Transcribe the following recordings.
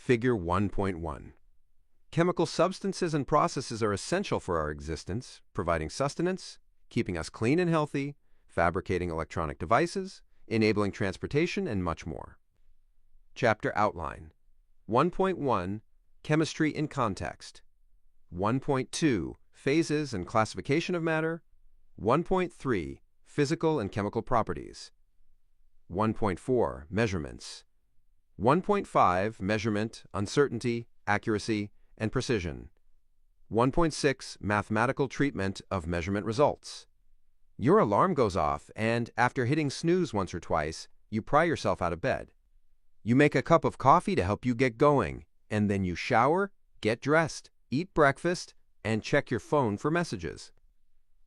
Figure 1.1. Chemical substances and processes are essential for our existence, providing sustenance, keeping us clean and healthy, fabricating electronic devices, enabling transportation, and much more. Chapter Outline. 1.1. Chemistry in Context. 1.2. Phases and Classification of Matter. 1.3. Physical and Chemical Properties. 1.4. Measurements. 1.5. Measurement, uncertainty, accuracy, and precision. 1.6. Mathematical treatment of measurement results. Your alarm goes off, and after hitting snooze once or twice, you pry yourself out of bed. You make a cup of coffee to help you get going, and then you shower, get dressed, eat breakfast, and check your phone for messages.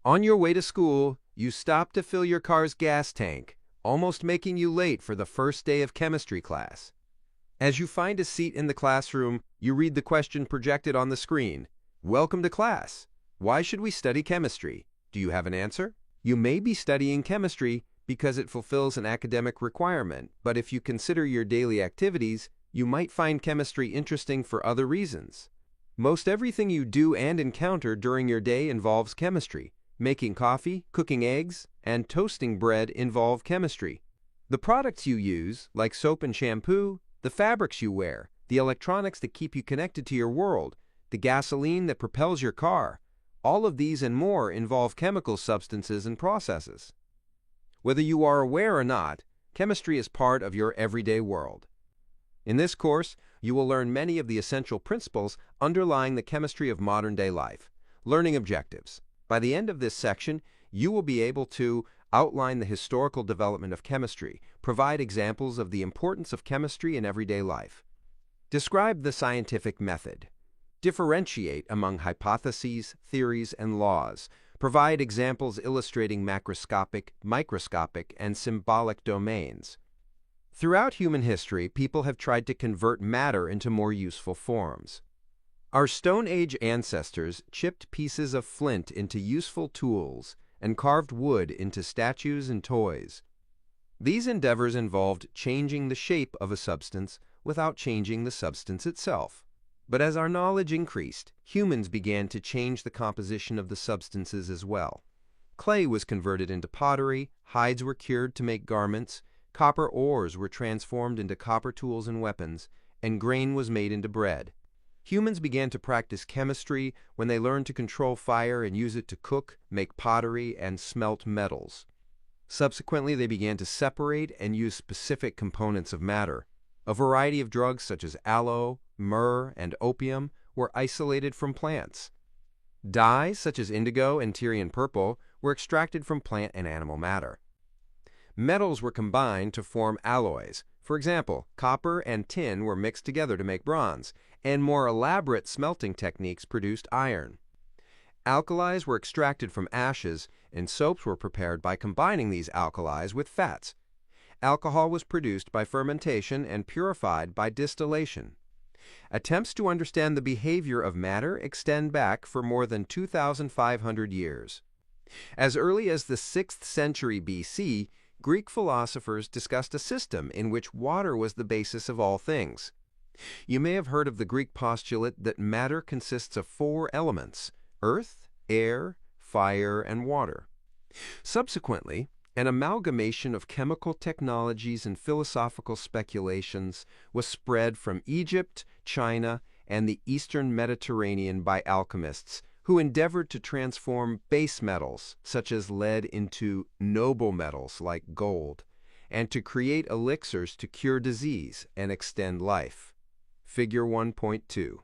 On your way to school, you stop to fill your car's gas tank, almost making you late for the first day of chemistry class. As you find a seat in the classroom, you read the question projected on the screen. Welcome to class. Why should we study chemistry? Do you have an answer? You may be studying chemistry because it fulfills an academic requirement, but if you consider your daily activities, you might find chemistry interesting for other reasons. Most everything you do and encounter during your day involves chemistry. Making coffee, cooking eggs, and toasting bread involve chemistry. The products you use, like soap and shampoo, the fabrics you wear, the electronics that keep you connected to your world, the gasoline that propels your car, all of these and more involve chemical substances and processes. Whether you are aware or not, chemistry is part of your everyday world. In this course, you will learn many of the essential principles underlying the chemistry of modern-day life. Learning objectives. By the end of this section, you will be able to outline the historical development of chemistry, provide examples of the importance of chemistry in everyday life, describe the scientific method, differentiate among hypotheses, theories, and laws, provide examples illustrating macroscopic, microscopic, and symbolic domains. Throughout human history, people have tried to convert matter into more useful forms. Our Stone Age ancestors chipped pieces of flint into useful tools and carved wood into statues and toys. These endeavors involved changing the shape of a substance without changing the substance itself. But as our knowledge increased, humans began to change the composition of the substances as well. Clay was converted into pottery, hides were cured to make garments, copper ores were transformed into copper tools and weapons, and grain was made into bread. Humans began to practice chemistry when they learned to control fire and use it to cook, make pottery, and smelt metals. Subsequently, they began to separate and use specific components of matter. A variety of drugs such as aloe, myrrh, and opium were isolated from plants. Dyes such as indigo and Tyrian purple were extracted from plant and animal matter. Metals were combined to form alloys. For example, copper and tin were mixed together to make bronze, and more elaborate smelting techniques produced iron. Alkalis were extracted from ashes, and soaps were prepared by combining these alkalis with fats. Alcohol was produced by fermentation and purified by distillation. Attempts to understand the behavior of matter extend back for more than 2,500 years. As early as the 6th century BC, Greek philosophers discussed a system in which water was the basis of all things. You may have heard of the Greek postulate that matter consists of 4 elements: earth, air, fire, and water. Subsequently, an amalgamation of chemical technologies and philosophical speculations was spread from Egypt, China, and the Eastern Mediterranean by alchemists who endeavored to transform base metals, such as lead, into noble metals like gold, and to create elixirs to cure disease and extend life. Figure 1.2.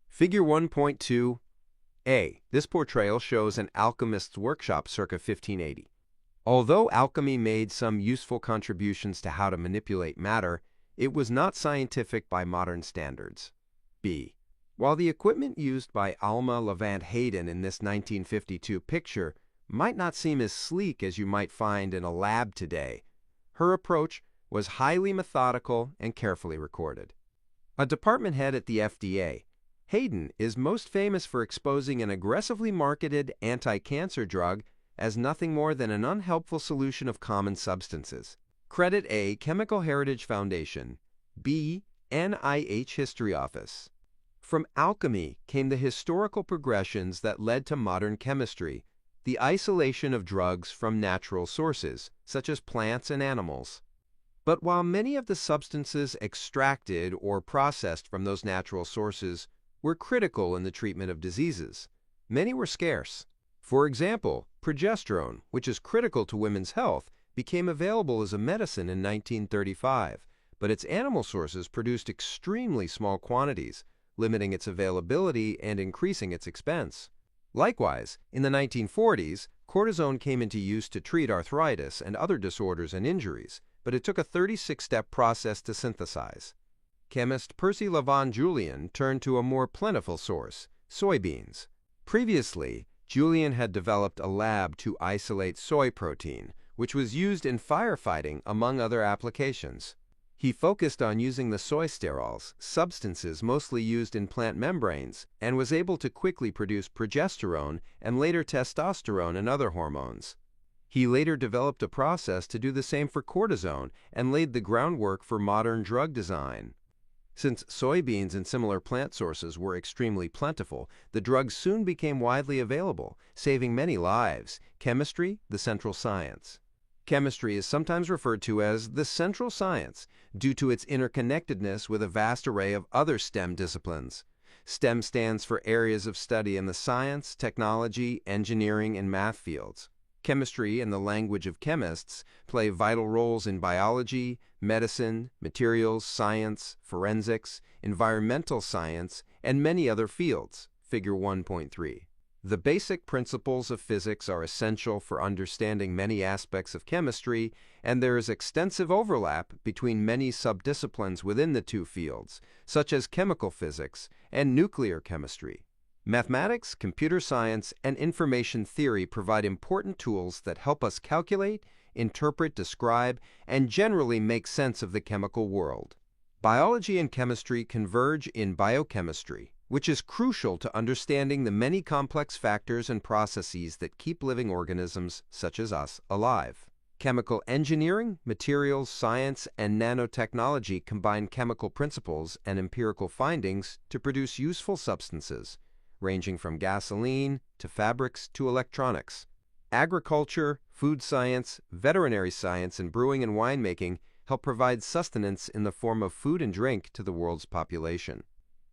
Figure 1.2a. This portrayal shows an alchemist's workshop circa 1580. Although alchemy made some useful contributions to how to manipulate matter, it was not scientific by modern standards. B. While the equipment used by Alma Levant Hayden in this 1952 picture might not seem as sleek as you might find in a lab today, her approach was highly methodical and carefully recorded. A department head at the FDA, Hayden is most famous for exposing an aggressively marketed anti-cancer drug as nothing more than an unhelpful solution of common substances. Credit A. Chemical Heritage Foundation, B. NIH History Office. From alchemy came the historical progressions that led to modern chemistry, the isolation of drugs from natural sources, such as plants and animals. But while many of the substances extracted or processed from those natural sources were critical in the treatment of diseases, many were scarce. For example, progesterone, which is critical to women's health, became available as a medicine in 1935, but its animal sources produced extremely small quantities, limiting its availability and increasing its expense. Likewise, in the 1940s, cortisone came into use to treat arthritis and other disorders and injuries, but it took a 36-step process to synthesize. Chemist Percy Lavon Julian turned to a more plentiful source, soybeans. Previously, Julian had developed a lab to isolate soy protein, which was used in firefighting among other applications. He focused on using the soy sterols, substances mostly used in plant membranes, and was able to quickly produce progesterone and later testosterone and other hormones. He later developed a process to do the same for cortisone and laid the groundwork for modern drug design. Since soybeans and similar plant sources were extremely plentiful, the drugs soon became widely available, saving many lives. Chemistry, the central science. Chemistry is sometimes referred to as the central science due to its interconnectedness with a vast array of other STEM disciplines. STEM stands for areas of study in the science, technology, engineering, and math fields. Chemistry and the language of chemists play vital roles in biology, medicine, materials science, forensics, environmental science, and many other fields. Figure 1.3. The basic principles of physics are essential for understanding many aspects of chemistry, and there is extensive overlap between many subdisciplines within the two fields, such as chemical physics and nuclear chemistry. Mathematics, computer science, and information theory provide important tools that help us calculate, interpret, describe, and generally make sense of the chemical world. Biology and chemistry converge in biochemistry, which is crucial to understanding the many complex factors and processes that keep living organisms, such as us, alive. Chemical engineering, materials science, and nanotechnology combine chemical principles and empirical findings to produce useful substances, ranging from gasoline to fabrics to electronics. Agriculture, food science, veterinary science, and brewing and winemaking help provide sustenance in the form of food and drink to the world's population.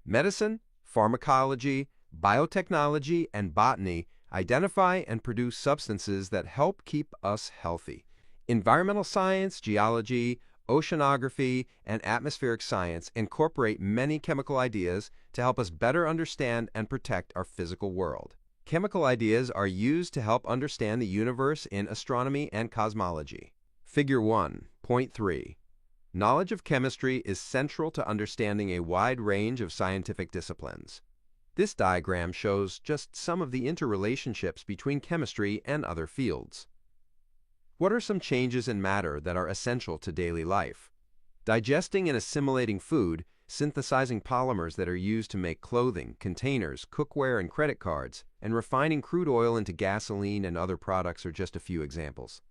Medicine, pharmacology, biotechnology, and botany identify and produce substances that help keep us healthy. Environmental science, geology, oceanography, and atmospheric science incorporate many chemical ideas to help us better understand and protect our physical world. Chemical ideas are used to help understand the universe in astronomy and cosmology. Figure 1.3. Knowledge of chemistry is central to understanding a wide range of scientific disciplines. This diagram shows just some of the interrelationships between chemistry and other fields. What are some changes in matter that are essential to daily life? Digesting and assimilating food, synthesizing polymers that are used to make clothing, containers, cookware, and credit cards, and refining crude oil into gasoline and other products are just a few examples.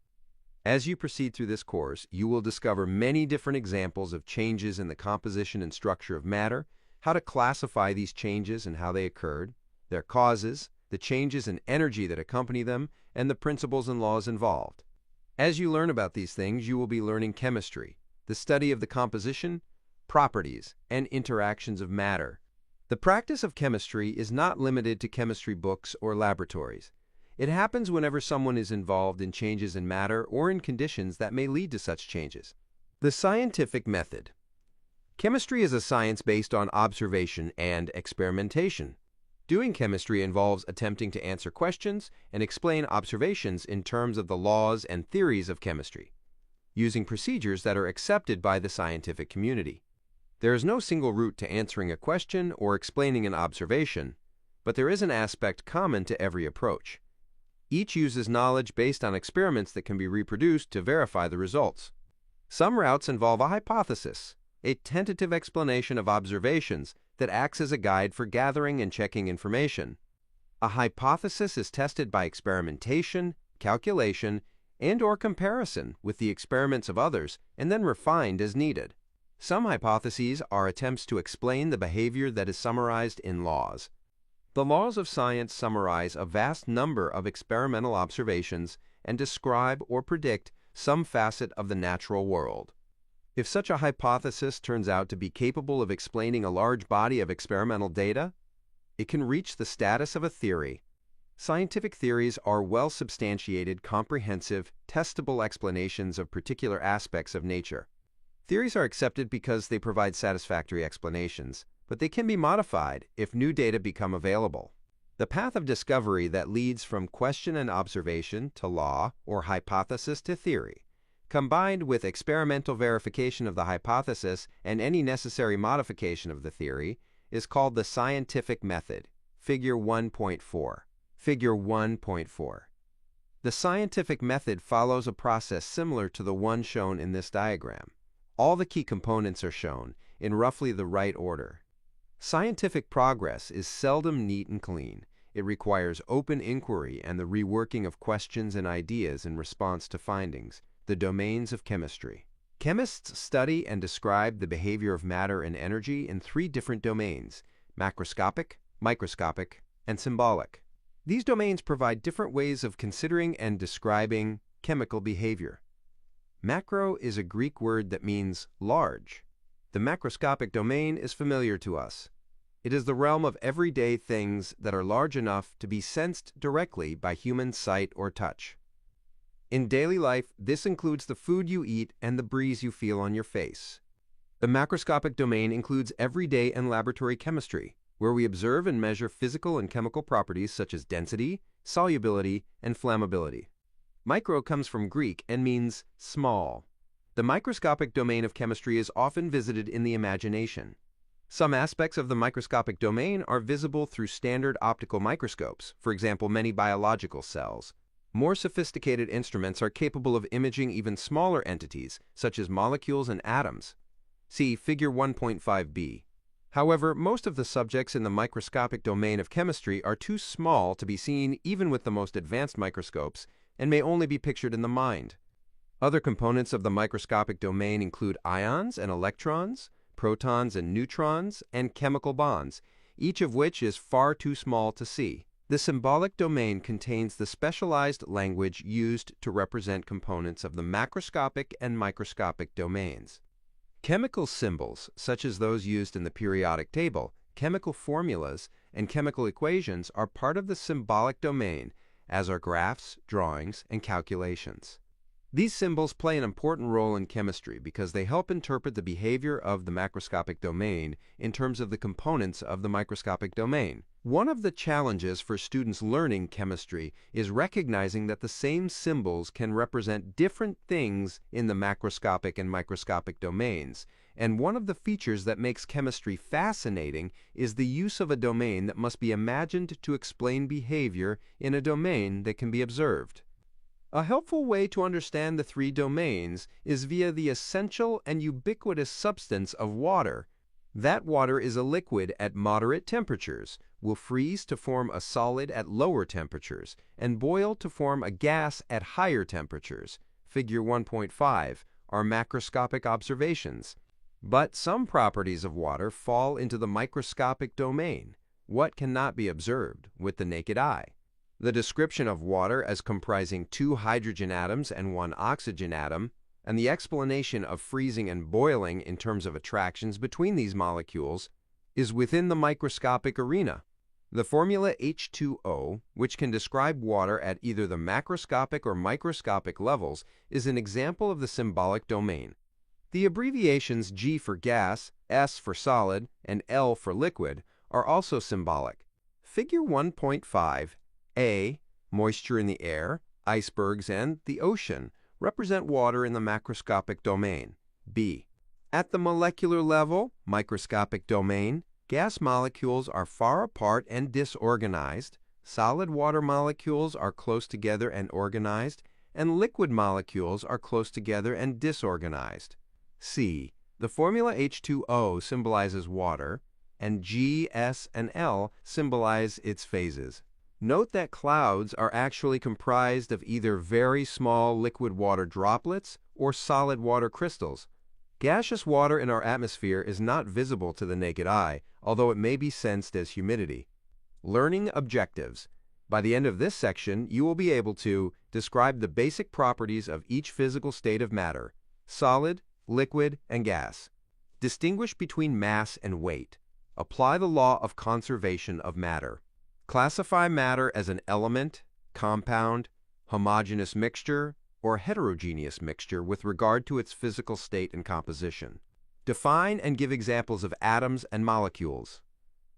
As you proceed through this course, you will discover many different examples of changes in the composition and structure of matter, how to classify these changes and how they occurred, their causes, the changes in energy that accompany them, and the principles and laws involved. As you learn about these things, you will be learning chemistry, the study of the composition, properties, and interactions of matter. The practice of chemistry is not limited to chemistry books or laboratories. It happens whenever someone is involved in changes in matter or in conditions that may lead to such changes. The scientific method. Chemistry is a science based on observation and experimentation. Doing chemistry involves attempting to answer questions and explain observations in terms of the laws and theories of chemistry, using procedures that are accepted by the scientific community. There is no single route to answering a question or explaining an observation, but there is an aspect common to every approach. Each uses knowledge based on experiments that can be reproduced to verify the results. Some routes involve a hypothesis, a tentative explanation of observations that acts as a guide for gathering and checking information. A hypothesis is tested by experimentation, calculation, and/or comparison with the experiments of others and then refined as needed. Some hypotheses are attempts to explain the behavior that is summarized in laws. The laws of science summarize a vast number of experimental observations and describe or predict some facet of the natural world. If such a hypothesis turns out to be capable of explaining a large body of experimental data, it can reach the status of a theory. Scientific theories are well-substantiated, comprehensive, testable explanations of particular aspects of nature. Theories are accepted because they provide satisfactory explanations, but they can be modified if new data become available. The path of discovery that leads from question and observation to law or hypothesis to theory, combined with experimental verification of the hypothesis and any necessary modification of the theory, is called the scientific method. Figure 1.4. Figure 1.4. The scientific method follows a process similar to the one shown in this diagram. All the key components are shown in roughly the right order. Scientific progress is seldom neat and clean. It requires open inquiry and the reworking of questions and ideas in response to findings, the domains of chemistry. Chemists study and describe the behavior of matter and energy in three different domains: macroscopic, microscopic, and symbolic. These domains provide different ways of considering and describing chemical behavior. Macro is a Greek word that means large. The macroscopic domain is familiar to us. It is the realm of everyday things that are large enough to be sensed directly by human sight or touch. In daily life, this includes the food you eat and the breeze you feel on your face. The macroscopic domain includes everyday and laboratory chemistry, where we observe and measure physical and chemical properties such as density, solubility, and flammability. Micro comes from Greek and means small. The microscopic domain of chemistry is often visited in the imagination. Some aspects of the microscopic domain are visible through standard optical microscopes, for example, many biological cells. More sophisticated instruments are capable of imaging even smaller entities, such as molecules and atoms. See Figure 1.5b. However, most of the subjects in the microscopic domain of chemistry are too small to be seen even with the most advanced microscopes and may only be pictured in the mind. Other components of the microscopic domain include ions and electrons, protons and neutrons, and chemical bonds, each of which is far too small to see. The symbolic domain contains the specialized language used to represent components of the macroscopic and microscopic domains. Chemical symbols, such as those used in the periodic table, chemical formulas, and chemical equations are part of the symbolic domain, as are graphs, drawings, and calculations. These symbols play an important role in chemistry because they help interpret the behavior of the macroscopic domain in terms of the components of the microscopic domain. One of the challenges for students learning chemistry is recognizing that the same symbols can represent different things in the macroscopic and microscopic domains, and one of the features that makes chemistry fascinating is the use of a domain that must be imagined to explain behavior in a domain that can be observed. A helpful way to understand the three domains is via the essential and ubiquitous substance of water. That water is a liquid at moderate temperatures, will freeze to form a solid at lower temperatures, and boil to form a gas at higher temperatures. Figure 1.5 are macroscopic observations. But some properties of water fall into the microscopic domain, what cannot be observed with the naked eye. The description of water as comprising 2 hydrogen atoms and 1 oxygen atom, and the explanation of freezing and boiling in terms of attractions between these molecules, is within the microscopic arena. The formula H2O, which can describe water at either the macroscopic or microscopic levels, is an example of the symbolic domain. The abbreviations G for gas, S for solid, and L for liquid are also symbolic. Figure 1.5 A, moisture in the air, icebergs, and the ocean represent water in the macroscopic domain. B, at the molecular level, microscopic domain, gas molecules are far apart and disorganized, solid water molecules are close together and organized, and liquid molecules are close together and disorganized. C, the formula H2O symbolizes water, and G, S, and L symbolize its phases. Note that clouds are actually comprised of either very small liquid water droplets or solid water crystals. Gaseous water in our atmosphere is not visible to the naked eye, although it may be sensed as humidity. Learning objectives. By the end of this section, you will be able to describe the basic properties of each physical state of matter: solid, liquid, and gas. Distinguish between mass and weight. Apply the law of conservation of matter. Classify matter as an element, compound, homogeneous mixture, or heterogeneous mixture with regard to its physical state and composition. Define and give examples of atoms and molecules.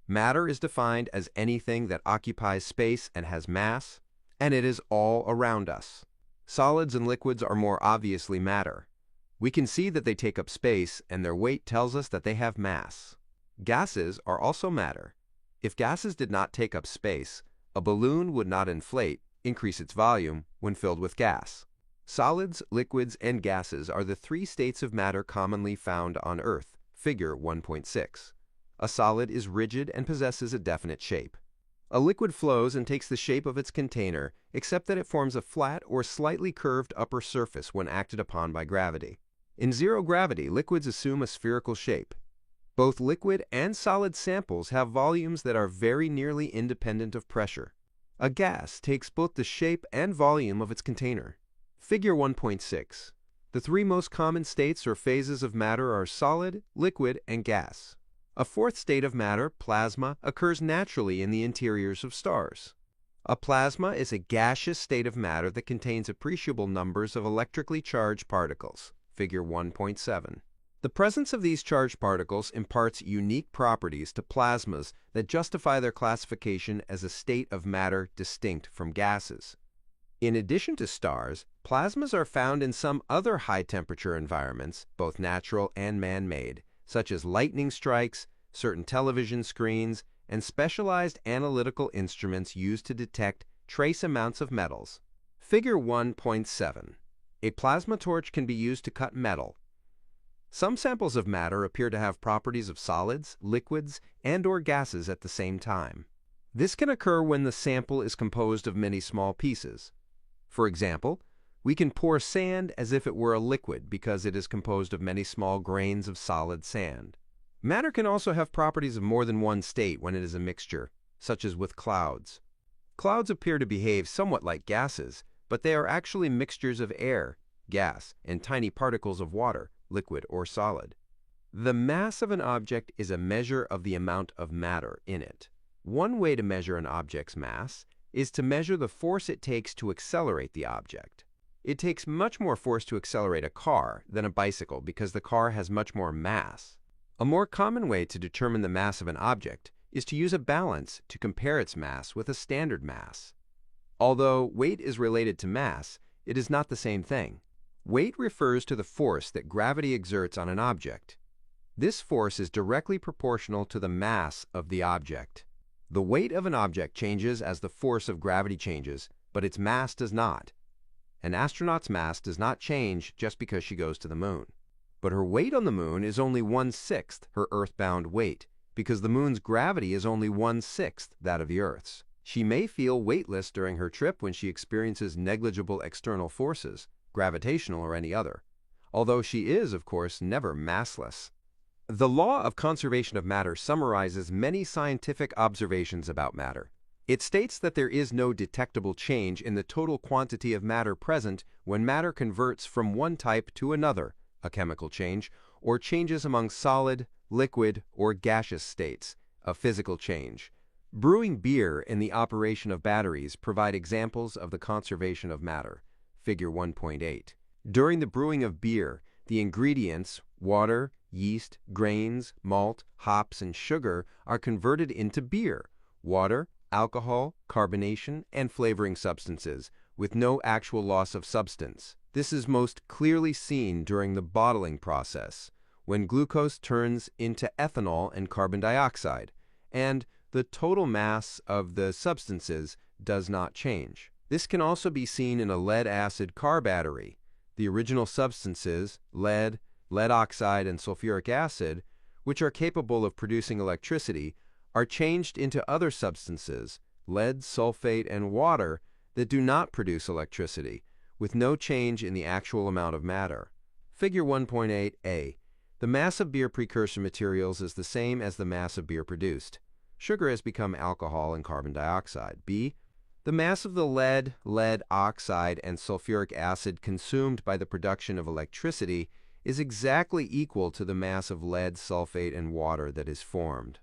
Matter is defined as anything that occupies space and has mass, and it is all around us. Solids and liquids are more obviously matter. We can see that they take up space, and their weight tells us that they have mass. Gases are also matter. If gases did not take up space, a balloon would not inflate, increase its volume, when filled with gas. Solids, liquids, and gases are the three states of matter commonly found on Earth, Figure 1.6. A solid is rigid and possesses a definite shape. A liquid flows and takes the shape of its container, except that it forms a flat or slightly curved upper surface when acted upon by gravity. In zero gravity, liquids assume a spherical shape. Both liquid and solid samples have volumes that are very nearly independent of pressure. A gas takes both the shape and volume of its container. Figure 1.6. The three most common states or phases of matter are solid, liquid, and gas. A fourth state of matter, plasma, occurs naturally in the interiors of stars. A plasma is a gaseous state of matter that contains appreciable numbers of electrically charged particles. Figure 1.7. The presence of these charged particles imparts unique properties to plasmas that justify their classification as a state of matter distinct from gases. In addition to stars, plasmas are found in some other high-temperature environments, both natural and man-made, such as lightning strikes, certain television screens, and specialized analytical instruments used to detect trace amounts of metals. Figure 1.7. A plasma torch can be used to cut metal. Some samples of matter appear to have properties of solids, liquids, and/or gases at the same time. This can occur when the sample is composed of many small pieces. For example, we can pour sand as if it were a liquid because it is composed of many small grains of solid sand. Matter can also have properties of more than one state when it is a mixture, such as with clouds. Clouds appear to behave somewhat like gases, but they are actually mixtures of air, gas, and tiny particles of water, liquid or solid. The mass of an object is a measure of the amount of matter in it. One way to measure an object's mass is to measure the force it takes to accelerate the object. It takes much more force to accelerate a car than a bicycle because the car has much more mass. A more common way to determine the mass of an object is to use a balance to compare its mass with a standard mass. Although weight is related to mass, it is not the same thing. Weight refers to the force that gravity exerts on an object. This force is directly proportional to the mass of the object. The weight of an object changes as the force of gravity changes, but its mass does not. An astronaut's mass does not change just because she goes to the moon. But her weight on the moon is only 1/6 her earthbound weight, because the moon's gravity is only 1/6 that of the Earth's. She may feel weightless during her trip when she experiences negligible external forces, gravitational or any other, although she is, of course, never massless. The law of conservation of matter summarizes many scientific observations about matter. It states that there is no detectable change in the total quantity of matter present when matter converts from one type to another, a chemical change, or changes among solid, liquid, or gaseous states, a physical change. Brewing beer and the operation of batteries provide examples of the conservation of matter. Figure 1.8. During the brewing of beer, the ingredients, water, yeast, grains, malt, hops, and sugar are converted into beer, water, alcohol, carbonation, and flavoring substances, with no actual loss of substance. This is most clearly seen during the bottling process, when glucose turns into ethanol and carbon dioxide, and the total mass of the substances does not change. This can also be seen in a lead-acid car battery. The original substances, lead, lead oxide, and sulfuric acid, which are capable of producing electricity, are changed into other substances, lead, sulfate, and water, that do not produce electricity, with no change in the actual amount of matter. Figure 1.8a. The mass of beer precursor materials is the same as the mass of beer produced. Sugar has become alcohol and carbon dioxide. B. The mass of the lead, lead oxide, and sulfuric acid consumed by the production of electricity is exactly equal to the mass of lead, sulfate, and water that is formed.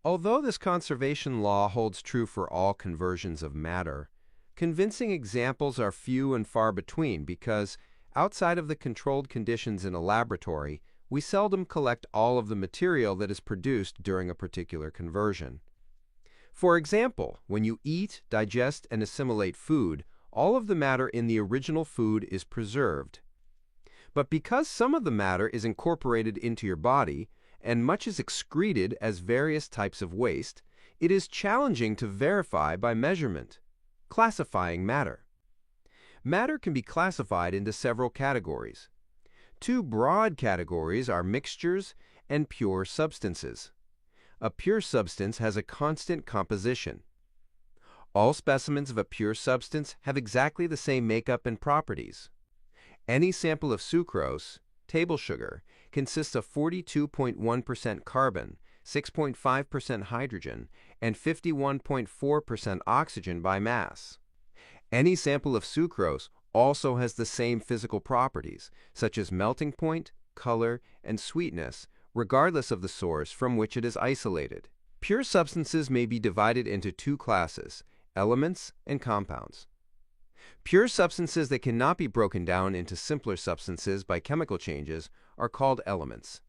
Although this conservation law holds true for all conversions of matter, convincing examples are few and far between because, outside of the controlled conditions in a laboratory, we seldom collect all of the material that is produced during a particular conversion. For example, when you eat, digest, and assimilate food, all of the matter in the original food is preserved. But because some of the matter is incorporated into your body, and much is excreted as various types of waste, it is challenging to verify by measurement. Classifying matter. Matter can be classified into several categories. Two broad categories are mixtures and pure substances. A pure substance has a constant composition. All specimens of a pure substance have exactly the same makeup and properties. Any sample of sucrose, table sugar, consists of 42.1% carbon, 6.5% hydrogen, and 51.4% oxygen by mass. Any sample of sucrose also has the same physical properties, such as melting point, color, and sweetness, regardless of the source from which it is isolated. Pure substances may be divided into two classes, elements and compounds. Pure substances that cannot be broken down into simpler substances by chemical changes are called elements.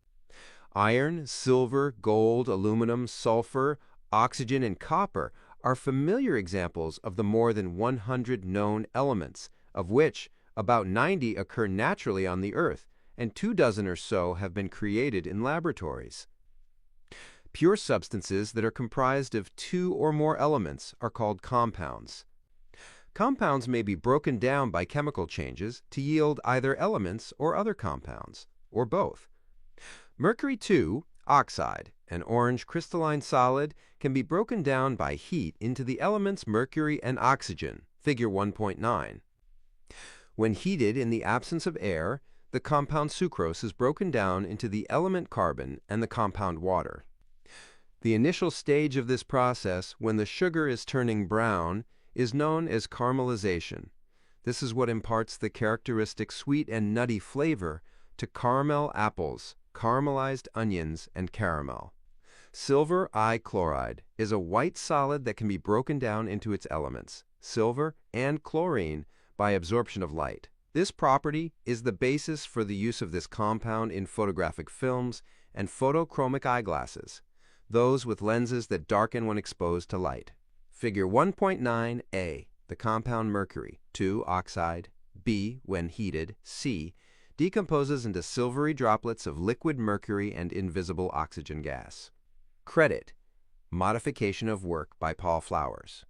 Iron, silver, gold, aluminum, sulfur, oxygen, and copper are familiar examples of the more than 100 known elements, of which about 90 occur naturally on the Earth, and 24 or so have been created in laboratories. Pure substances that are comprised of two or more elements are called compounds. Compounds may be broken down by chemical changes to yield either elements or other compounds, or both. Mercury oxide, an orange crystalline solid, can be broken down by heat into the elements mercury and oxygen, figure 1.9. When heated in the absence of air, the compound sucrose is broken down into the element carbon and the compound water. The initial stage of this process, when the sugar is turning brown, is known as caramelization. This is what imparts the characteristic sweet and nutty flavor to caramel apples, caramelized onions, and caramel. Silver I-chloride is a white solid that can be broken down into its elements, silver and chlorine, by absorption of light. This property is the basis for the use of this compound in photographic films and photochromic eyeglasses, those with lenses that darken when exposed to light. Figure 1.9a, the compound mercury, 2-oxide, B, when heated, C, decomposes into silvery droplets of liquid mercury and invisible oxygen gas. Credit: Modification of work by Paul Flowers.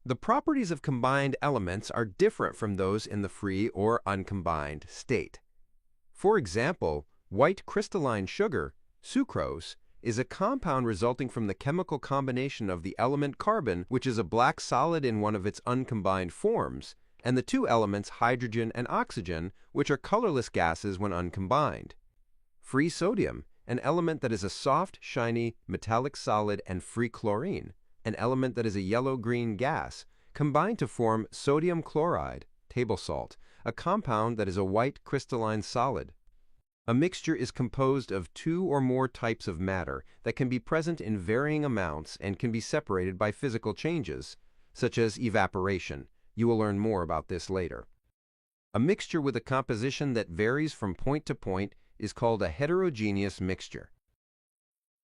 The properties of combined elements are different from those in the free or uncombined state. For example, white crystalline sugar, sucrose, is a compound resulting from the chemical combination of the element carbon, which is a black solid in one of its uncombined forms, and the two elements hydrogen and oxygen, which are colorless gases when uncombined. Free sodium, an element that is a soft, shiny, metallic solid, and free chlorine, an element that is a yellow-green gas, combine to form sodium chloride, table salt, a compound that is a white crystalline solid. A mixture is composed of two or more types of matter that can be present in varying amounts and can be separated by physical changes, such as evaporation. You will learn more about this later. A mixture with a composition that varies from point to point is called a heterogeneous mixture.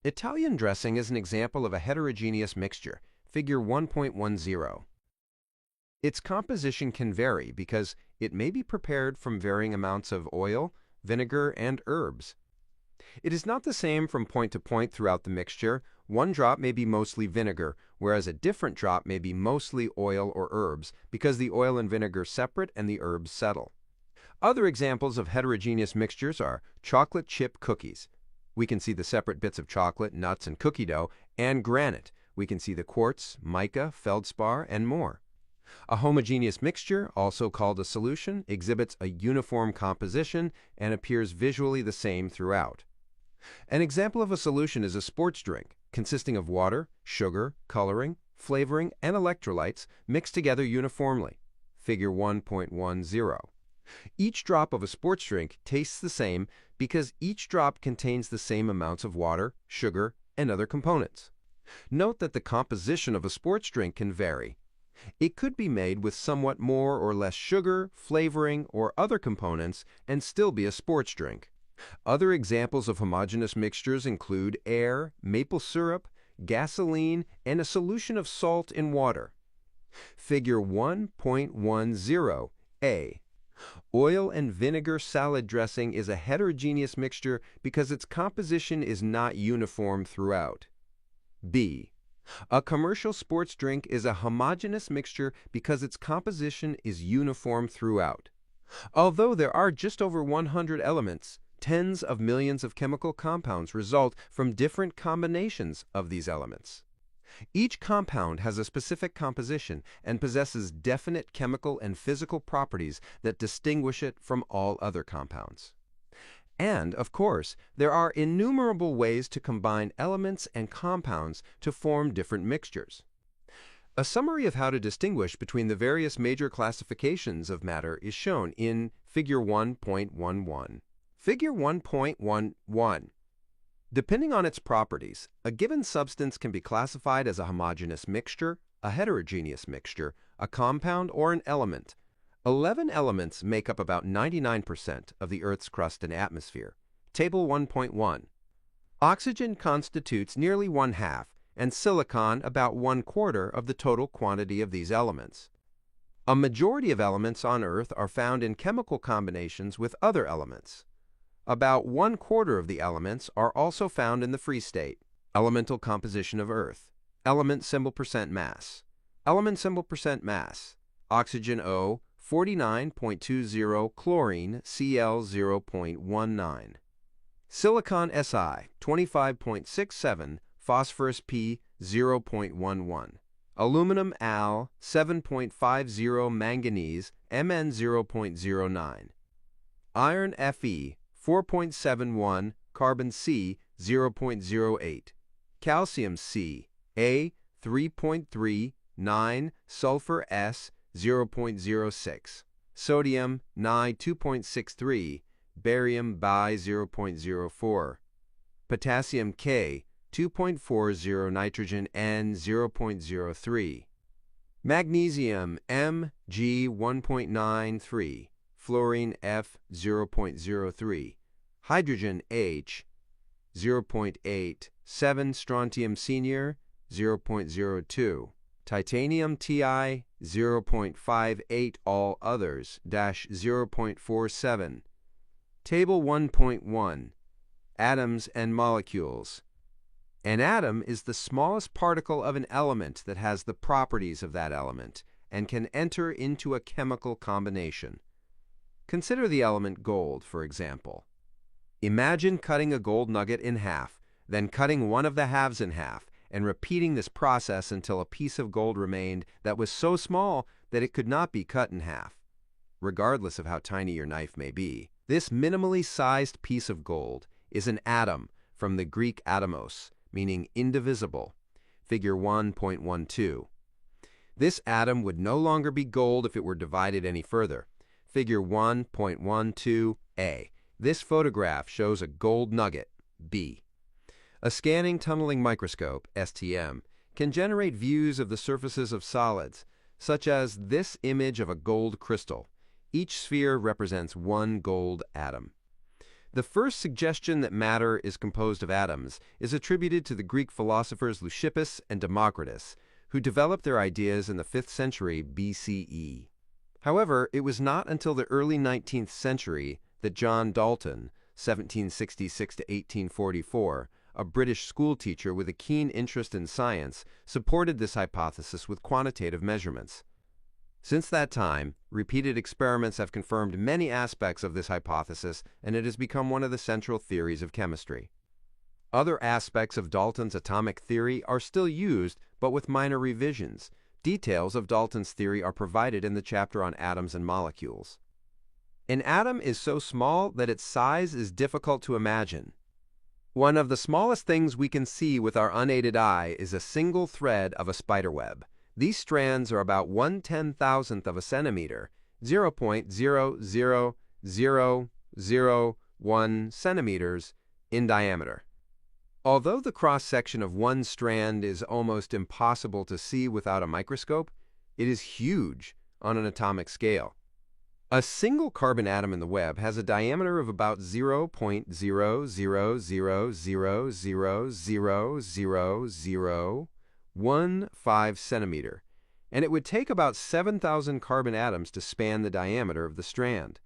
Italian dressing is an example of a heterogeneous mixture, figure 1.10. Its composition can vary because it may be prepared from varying amounts of oil, vinegar, and herbs. It is not the same from point to point throughout the mixture. One drop may be mostly vinegar, whereas a different drop may be mostly oil or herbs, because the oil and vinegar separate and the herbs settle. Other examples of heterogeneous mixtures are chocolate chip cookies. We can see the separate bits of chocolate, nuts, and cookie dough, and granite. We can see the quartz, mica, feldspar, and more. A homogeneous mixture, also called a solution, exhibits a uniform composition and appears visually the same throughout. An example of a solution is a sports drink consisting of water, sugar, coloring, flavoring, and electrolytes mixed together uniformly. Figure 1.10. Each drop of a sports drink tastes the same because each drop contains the same amounts of water, sugar, and other components. Note that the composition of a sports drink can vary. It could be made with somewhat more or less sugar, flavoring, or other components and still be a sports drink. Other examples of homogeneous mixtures include air, maple syrup, gasoline, and a solution of salt in water. Figure 1.10a. Oil and vinegar salad dressing is a heterogeneous mixture because its composition is not uniform throughout. B. A commercial sports drink is a homogeneous mixture because its composition is uniform throughout. Although there are just over 100 elements, tens of millions of chemical compounds result from different combinations of these elements. Each compound has a specific composition and possesses definite chemical and physical properties that distinguish it from all other compounds. And, of course, there are innumerable ways to combine elements and compounds to form different mixtures. A summary of how to distinguish between the various major classifications of matter is shown in Figure 1.11. Figure 1.11. Depending on its properties, a given substance can be classified as a homogeneous mixture, a heterogeneous mixture, a compound, or an element. 11 elements make up about 99% of the Earth's crust and atmosphere. Table 1.1. Oxygen constitutes nearly 1/2, and silicon about 1/4 of the total quantity of these elements. A majority of elements on Earth are found in chemical combinations with other elements. About 1/4 of the elements are also found in the free state. Elemental composition of Earth. Element symbol percent mass. Element symbol percent mass. Oxygen O, 49.20, chlorine Cl 0.19. Silicon Si, 25.67, phosphorus P 0.11. Aluminum Al, 7.50, manganese Mn 0.09. Iron Fe, 4.71, carbon C 0.08, calcium C, A 3.39, sulfur S 0.06, sodium Ni 2.63, barium Bi 0.04, potassium K 2.40, nitrogen N 0.03, magnesium Mg 1.93, fluorine F 0.03, hydrogen H 0.87, strontium senior 0.02, titanium Ti 0.58, all others -0.47. Table 1.1. Atoms and molecules. An atom is the smallest particle of an element that has the properties of that element and can enter into a chemical combination. Consider the element gold, for example. Imagine cutting a gold nugget in half, then cutting one of the halves in half, and repeating this process until a piece of gold remained that was so small that it could not be cut in half. Regardless of how tiny your knife may be, this minimally sized piece of gold is an atom from the Greek atomos, meaning indivisible. Figure 1.12. This atom would no longer be gold if it were divided any further. Figure 1.12a. This photograph shows a gold nugget, B. A scanning tunneling microscope, STM, can generate views of the surfaces of solids, such as this image of a gold crystal. Each sphere represents one gold atom. The first suggestion that matter is composed of atoms is attributed to the Greek philosophers Leucippus and Democritus, who developed their ideas in the 5th century BCE. However, it was not until the early 19th century that John Dalton, 1766 to 1844, a British schoolteacher with a keen interest in science, supported this hypothesis with quantitative measurements. Since that time, repeated experiments have confirmed many aspects of this hypothesis, and it has become one of the central theories of chemistry. Other aspects of Dalton's atomic theory are still used, but with minor revisions. Details of Dalton's theory are provided in the chapter on atoms and molecules. An atom is so small that its size is difficult to imagine. One of the smallest things we can see with our unaided eye is a single thread of a spiderweb. These strands are about 1/10,000th of a centimeter, 0.00001 centimeters in diameter. Although the cross-section of one strand is almost impossible to see without a microscope, it is huge on an atomic scale. A single carbon atom in the web has a diameter of about 0.000000015 centimeter, and it would take about 7,000 carbon atoms to span the diameter of the strand.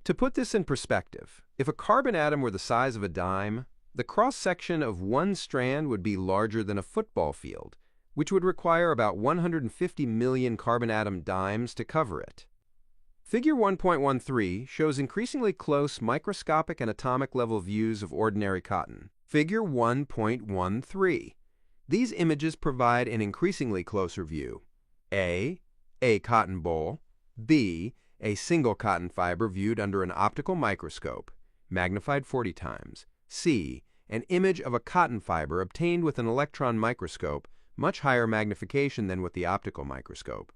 To put this in perspective, if a carbon atom were the size of a dime, the cross-section of one strand would be larger than a football field, which would require about 150 million carbon atom dimes to cover it. Figure 1.13 shows increasingly close microscopic and atomic level views of ordinary cotton. Figure 1.13. These images provide an increasingly closer view. A cotton boll. B, a single cotton fiber viewed under an optical microscope, magnified 40 times. C, an image of a cotton fiber obtained with an electron microscope, much higher magnification than with the optical microscope.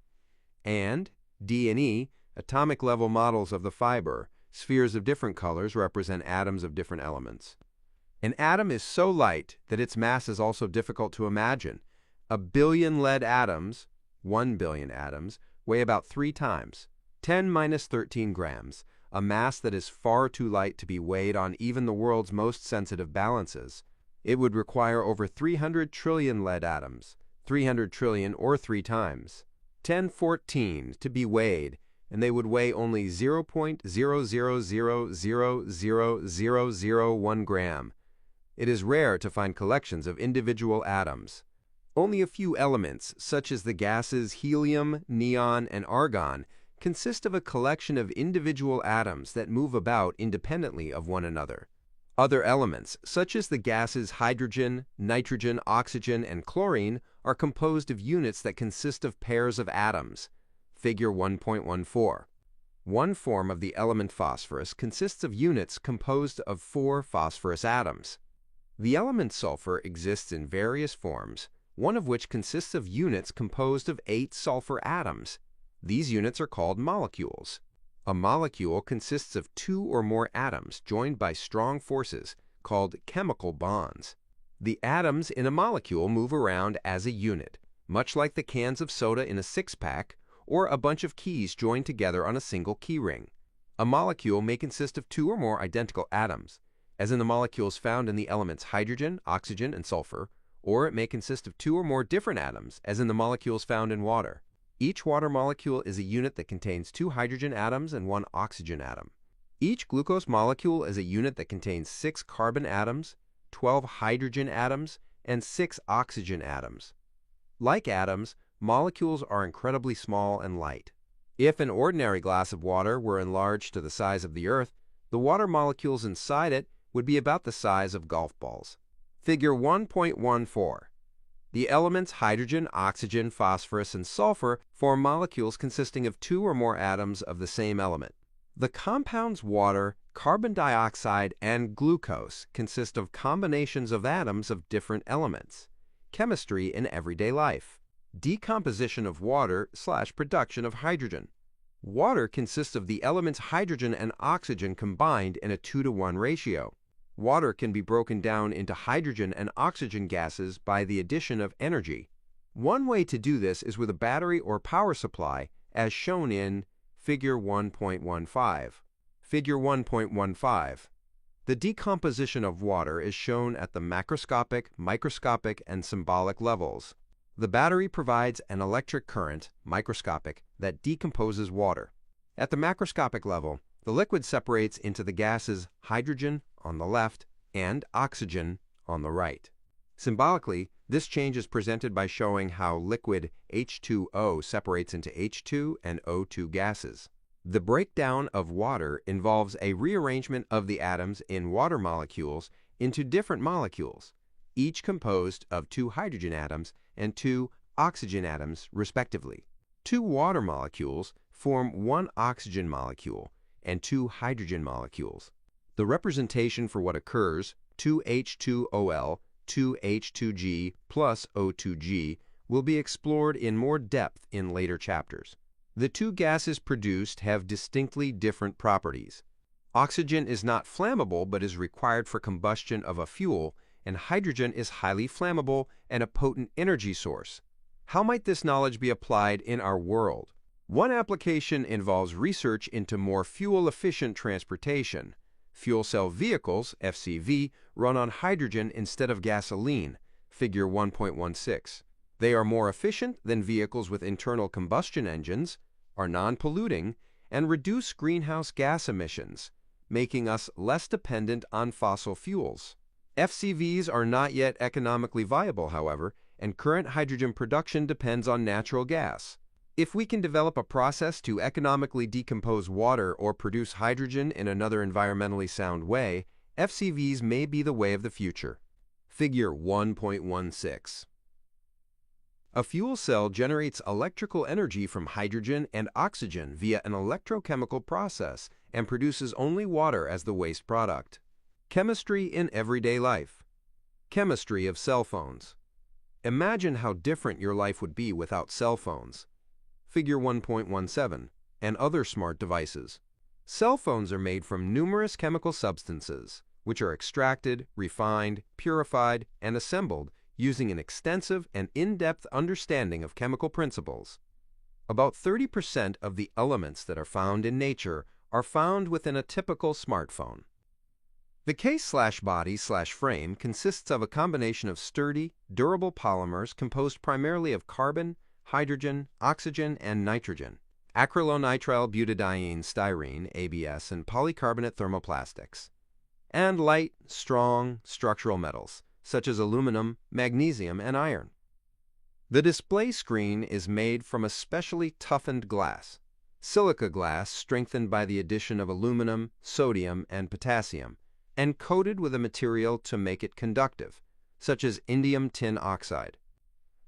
And D and E, atomic level models of the fiber. Spheres of different colors represent atoms of different elements. An atom is so light that its mass is also difficult to imagine. A billion lead atoms, 1 billion atoms, weigh about 3 times, 10⁻13 grams, a mass that is far too light to be weighed on even the world's most sensitive balances. It would require over 300 trillion lead atoms, 300 trillion or 3 times, 1014 to be weighed, and they would weigh only 0.000000001 gram. It is rare to find collections of individual atoms. Only a few elements, such as the gases helium, neon, and argon, consist of a collection of individual atoms that move about independently of one another. Other elements, such as the gases hydrogen, nitrogen, oxygen, and chlorine, are composed of units that consist of pairs of atoms. Figure 1.14. One form of the element phosphorus consists of units composed of 4 phosphorus atoms. The element sulfur exists in various forms, one of which consists of units composed of 8 sulfur atoms. These units are called molecules. A molecule consists of 2 or more atoms joined by strong forces called chemical bonds. The atoms in a molecule move around as a unit, much like the cans of soda in a six-pack or a bunch of keys joined together on a single keyring. A molecule may consist of 2 or more identical atoms, as in the molecules found in the elements hydrogen, oxygen, and sulfur, or it may consist of 2 or more different atoms, as in the molecules found in water. Each water molecule is a unit that contains 2 hydrogen atoms and 1 oxygen atom. Each glucose molecule is a unit that contains 6 carbon atoms, 12 hydrogen atoms, and 6 oxygen atoms. Like atoms, molecules are incredibly small and light. If an ordinary glass of water were enlarged to the size of the Earth, the water molecules inside it would be about the size of golf balls. Figure 1.14. The elements hydrogen, oxygen, phosphorus, and sulfur form molecules consisting of 2 or more atoms of the same element. The compounds water, carbon dioxide, and glucose consist of combinations of atoms of different elements. Chemistry in everyday life. Decomposition of water / production of hydrogen. Water consists of the elements hydrogen and oxygen combined in a 2-to-1 ratio. Water can be broken down into hydrogen and oxygen gases by the addition of energy. One way to do this is with a battery or power supply, as shown in Figure 1.15. Figure 1.15. The decomposition of water is shown at the macroscopic, microscopic, and symbolic levels. The battery provides an electric current, microscopic, that decomposes water. At the macroscopic level, the liquid separates into the gases hydrogen on the left and oxygen on the right. Symbolically, this change is presented by showing how liquid H2O separates into H2 and O2 gases. The breakdown of water involves a rearrangement of the atoms in water molecules into different molecules, each composed of 2 hydrogen atoms and 2 oxygen atoms, respectively. 2 water molecules form 1 oxygen molecule and 2 hydrogen molecules. The representation for what occurs 2H2OL, 2H2G plus O2G, will be explored in more depth in later chapters. The two gases produced have distinctly different properties. Oxygen is not flammable but is required for combustion of a fuel, and hydrogen is highly flammable and a potent energy source. How might this knowledge be applied in our world? One application involves research into more fuel-efficient transportation. Fuel cell vehicles, FCV, run on hydrogen instead of gasoline, figure 1.16. They are more efficient than vehicles with internal combustion engines, are non-polluting, and reduce greenhouse gas emissions, making us less dependent on fossil fuels. FCVs are not yet economically viable, however, and current hydrogen production depends on natural gas. If we can develop a process to economically decompose water or produce hydrogen in another environmentally sound way, FCVs may be the way of the future. Figure 1.16. A fuel cell generates electrical energy from hydrogen and oxygen via an electrochemical process and produces only water as the waste product. Chemistry in everyday life. Chemistry of cell phones. Imagine how different your life would be without cell phones. Figure 1.17, and other smart devices. Cell phones are made from numerous chemical substances, which are extracted, refined, purified, and assembled using an extensive and in-depth understanding of chemical principles. About 30% of the elements that are found in nature are found within a typical smartphone. The case/body/frame consists of a combination of sturdy, durable polymers composed primarily of carbon, hydrogen, oxygen, and nitrogen, acrylonitrile butadiene styrene, ABS, and polycarbonate thermoplastics, and light, strong, structural metals, such as aluminum, magnesium, and iron. The display screen is made from a specially toughened glass, silica glass strengthened by the addition of aluminum, sodium, and potassium, and coated with a material to make it conductive, such as indium tin oxide.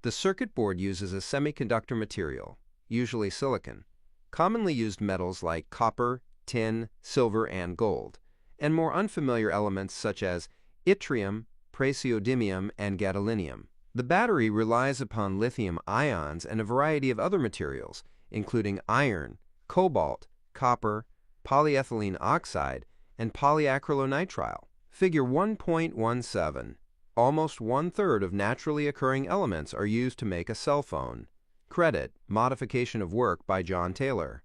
The circuit board uses a semiconductor material, usually silicon, commonly used metals like copper, tin, silver, and gold, and more unfamiliar elements such as yttrium, praseodymium, and gadolinium. The battery relies upon lithium ions and a variety of other materials, including iron, cobalt, copper, polyethylene oxide, and polyacrylonitrile. Figure 1.17. Almost one-third of naturally occurring elements are used to make a cell phone. Credit, Modification of Work by John Taylor.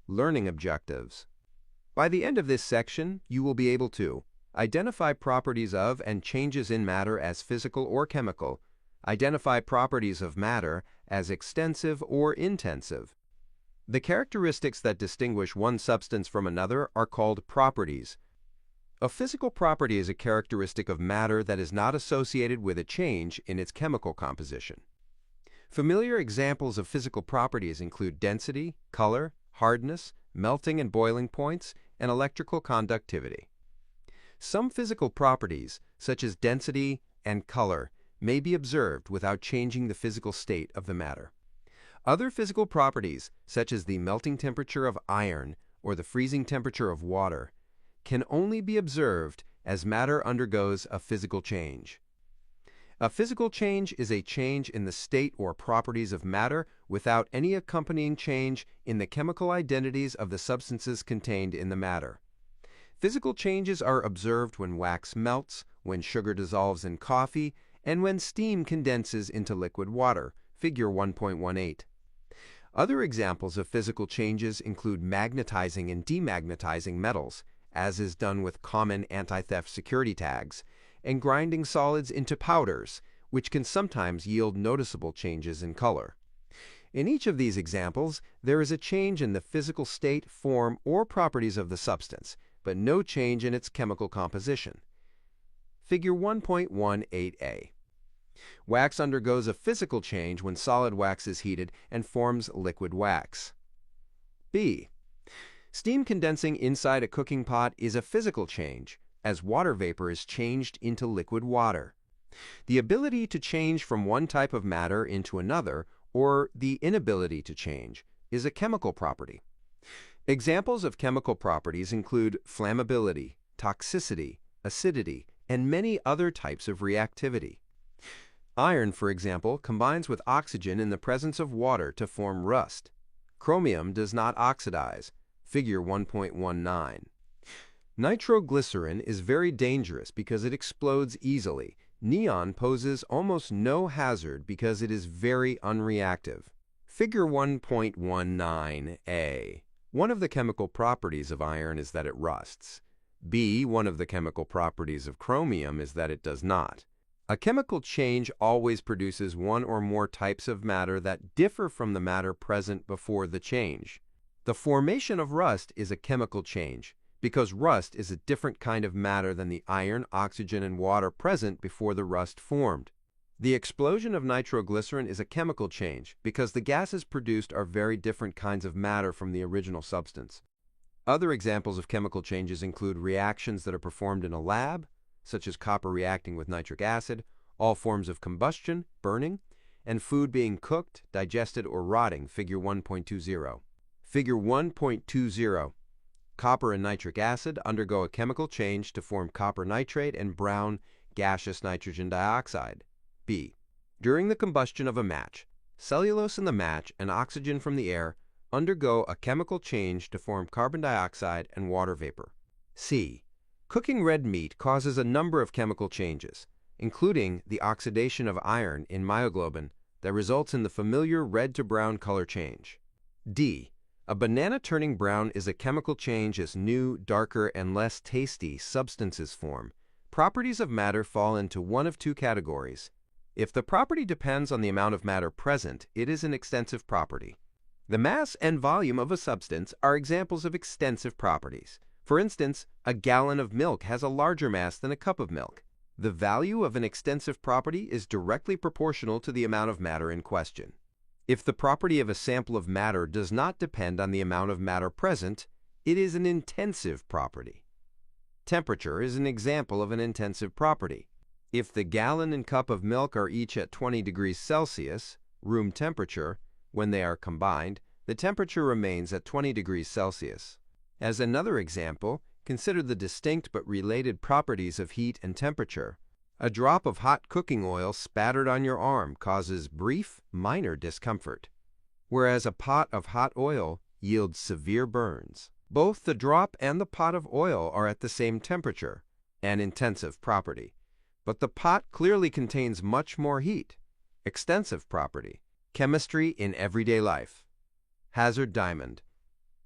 Learning objectives. By the end of this section, you will be able to identify properties of and changes in matter as physical or chemical, identify properties of matter as extensive or intensive. The characteristics that distinguish one substance from another are called properties. A physical property is a characteristic of matter that is not associated with a change in its chemical composition. Familiar examples of physical properties include density, color, hardness, melting and boiling points, and electrical conductivity. Some physical properties, such as density and color, may be observed without changing the physical state of the matter. Other physical properties, such as the melting temperature of iron or the freezing temperature of water, can only be observed as matter undergoes a physical change. A physical change is a change in the state or properties of matter without any accompanying change in the chemical identities of the substances contained in the matter. Physical changes are observed when wax melts, when sugar dissolves in coffee, and when steam condenses into liquid water, figure 1.18. Other examples of physical changes include magnetizing and demagnetizing metals, as is done with common anti-theft security tags, and grinding solids into powders, which can sometimes yield noticeable changes in color. In each of these examples, there is a change in the physical state, form, or properties of the substance, but no change in its chemical composition. Figure 1.18a. Wax undergoes a physical change when solid wax is heated and forms liquid wax. B. Steam condensing inside a cooking pot is a physical change, as water vapor is changed into liquid water. The ability to change from one type of matter into another, or the inability to change, is a chemical property. Examples of chemical properties include flammability, toxicity, acidity, and many other types of reactivity. Iron, for example, combines with oxygen in the presence of water to form rust. Chromium does not oxidize, figure 1.19. Nitroglycerin is very dangerous because it explodes easily. Neon poses almost no hazard because it is very unreactive. Figure 1.19a. One of the chemical properties of iron is that it rusts. B. One of the chemical properties of chromium is that it does not. A chemical change always produces one or more types of matter that differ from the matter present before the change. The formation of rust is a chemical change, because rust is a different kind of matter than the iron, oxygen, and water present before the rust formed. The explosion of nitroglycerin is a chemical change because the gases produced are very different kinds of matter from the original substance. Other examples of chemical changes include reactions that are performed in a lab, such as copper reacting with nitric acid, all forms of combustion, burning, and food being cooked, digested, or rotting, figure 1.20. Figure 1.20. Copper and nitric acid undergo a chemical change to form copper nitrate and brown gaseous nitrogen dioxide. B. During the combustion of a match, cellulose in the match and oxygen from the air undergo a chemical change to form carbon dioxide and water vapor. C. Cooking red meat causes a number of chemical changes, including the oxidation of iron in myoglobin that results in the familiar red to brown color change. D. A banana turning brown is a chemical change as new, darker, and less tasty substances form. Properties of matter fall into one of two categories. If the property depends on the amount of matter present, it is an extensive property. The mass and volume of a substance are examples of extensive properties. For instance, a gallon of milk has a larger mass than a cup of milk. The value of an extensive property is directly proportional to the amount of matter in question. If the property of a sample of matter does not depend on the amount of matter present, it is an intensive property. Temperature is an example of an intensive property. If the gallon and cup of milk are each at 20 degrees Celsius, room temperature, when they are combined, the temperature remains at 20 degrees Celsius. As another example, consider the distinct but related properties of heat and temperature. A drop of hot cooking oil spattered on your arm causes brief, minor discomfort, whereas a pot of hot oil yields severe burns. Both the drop and the pot of oil are at the same temperature, an intensive property, but the pot clearly contains much more heat, extensive property. Chemistry in everyday life. Hazard diamond.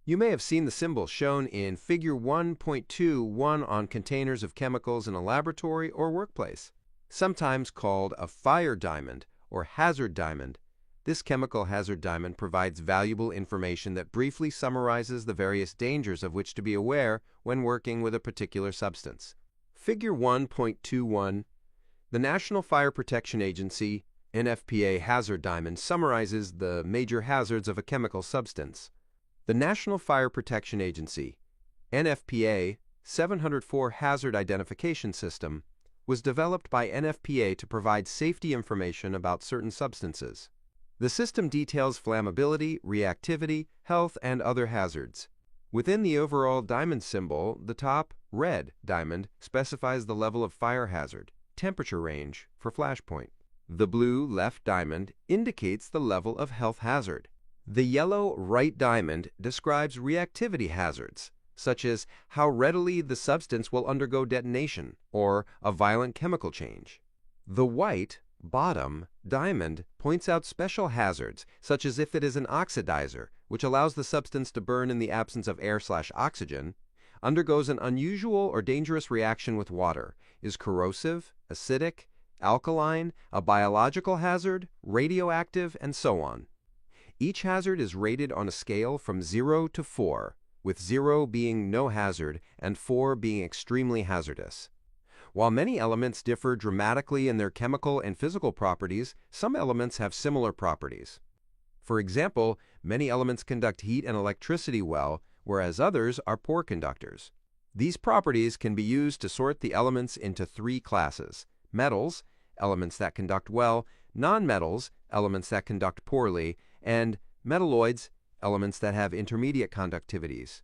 You may have seen the symbol shown in figure 1.21 on containers of chemicals in a laboratory or workplace. Sometimes called a fire diamond or hazard diamond, this chemical hazard diamond provides valuable information that briefly summarizes the various dangers of which to be aware when working with a particular substance. Figure 1.21, the National Fire Protection Agency NFPA hazard diamond summarizes the major hazards of a chemical substance. The National Fire Protection Agency, NFPA 704 Hazard Identification System, was developed by NFPA to provide safety information about certain substances. The system details flammability, reactivity, health, and other hazards. Within the overall diamond symbol, the top, red diamond, specifies the level of fire hazard, temperature range for flashpoint. The blue left diamond indicates the level of health hazard. The yellow right diamond describes reactivity hazards, such as how readily the substance will undergo detonation or a violent chemical change. The white bottom diamond points out special hazards, such as if it is an oxidizer, which allows the substance to burn in the absence of air/oxygen, undergoes an unusual or dangerous reaction with water, is corrosive, acidic, alkaline, a biological hazard, radioactive, and so on. Each hazard is rated on a scale from 0 to 4, with 0 being no hazard and 4 being extremely hazardous. While many elements differ dramatically in their chemical and physical properties, some elements have similar properties. For example, many elements conduct heat and electricity well, whereas others are poor conductors. These properties can be used to sort the elements into three classes: metals, elements that conduct well; nonmetals, elements that conduct poorly; and metalloids, elements that have intermediate conductivities.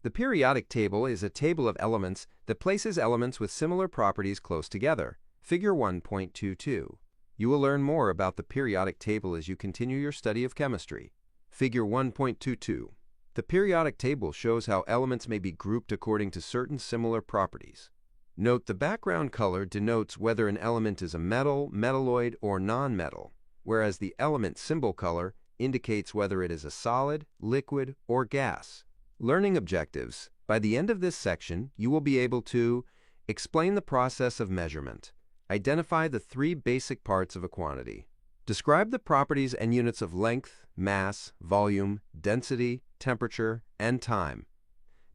The periodic table is a table of elements that places elements with similar properties close together. Figure 1.22. You will learn more about the periodic table as you continue your study of chemistry. Figure 1.22. The periodic table shows how elements may be grouped according to certain similar properties. Note the background color denotes whether an element is a metal, metalloid, or nonmetal, whereas the element symbol color indicates whether it is a solid, liquid, or gas. Learning objectives. By the end of this section, you will be able to explain the process of measurement, identify the three basic parts of a quantity, describe the properties and units of length, mass, volume, density, temperature, and time,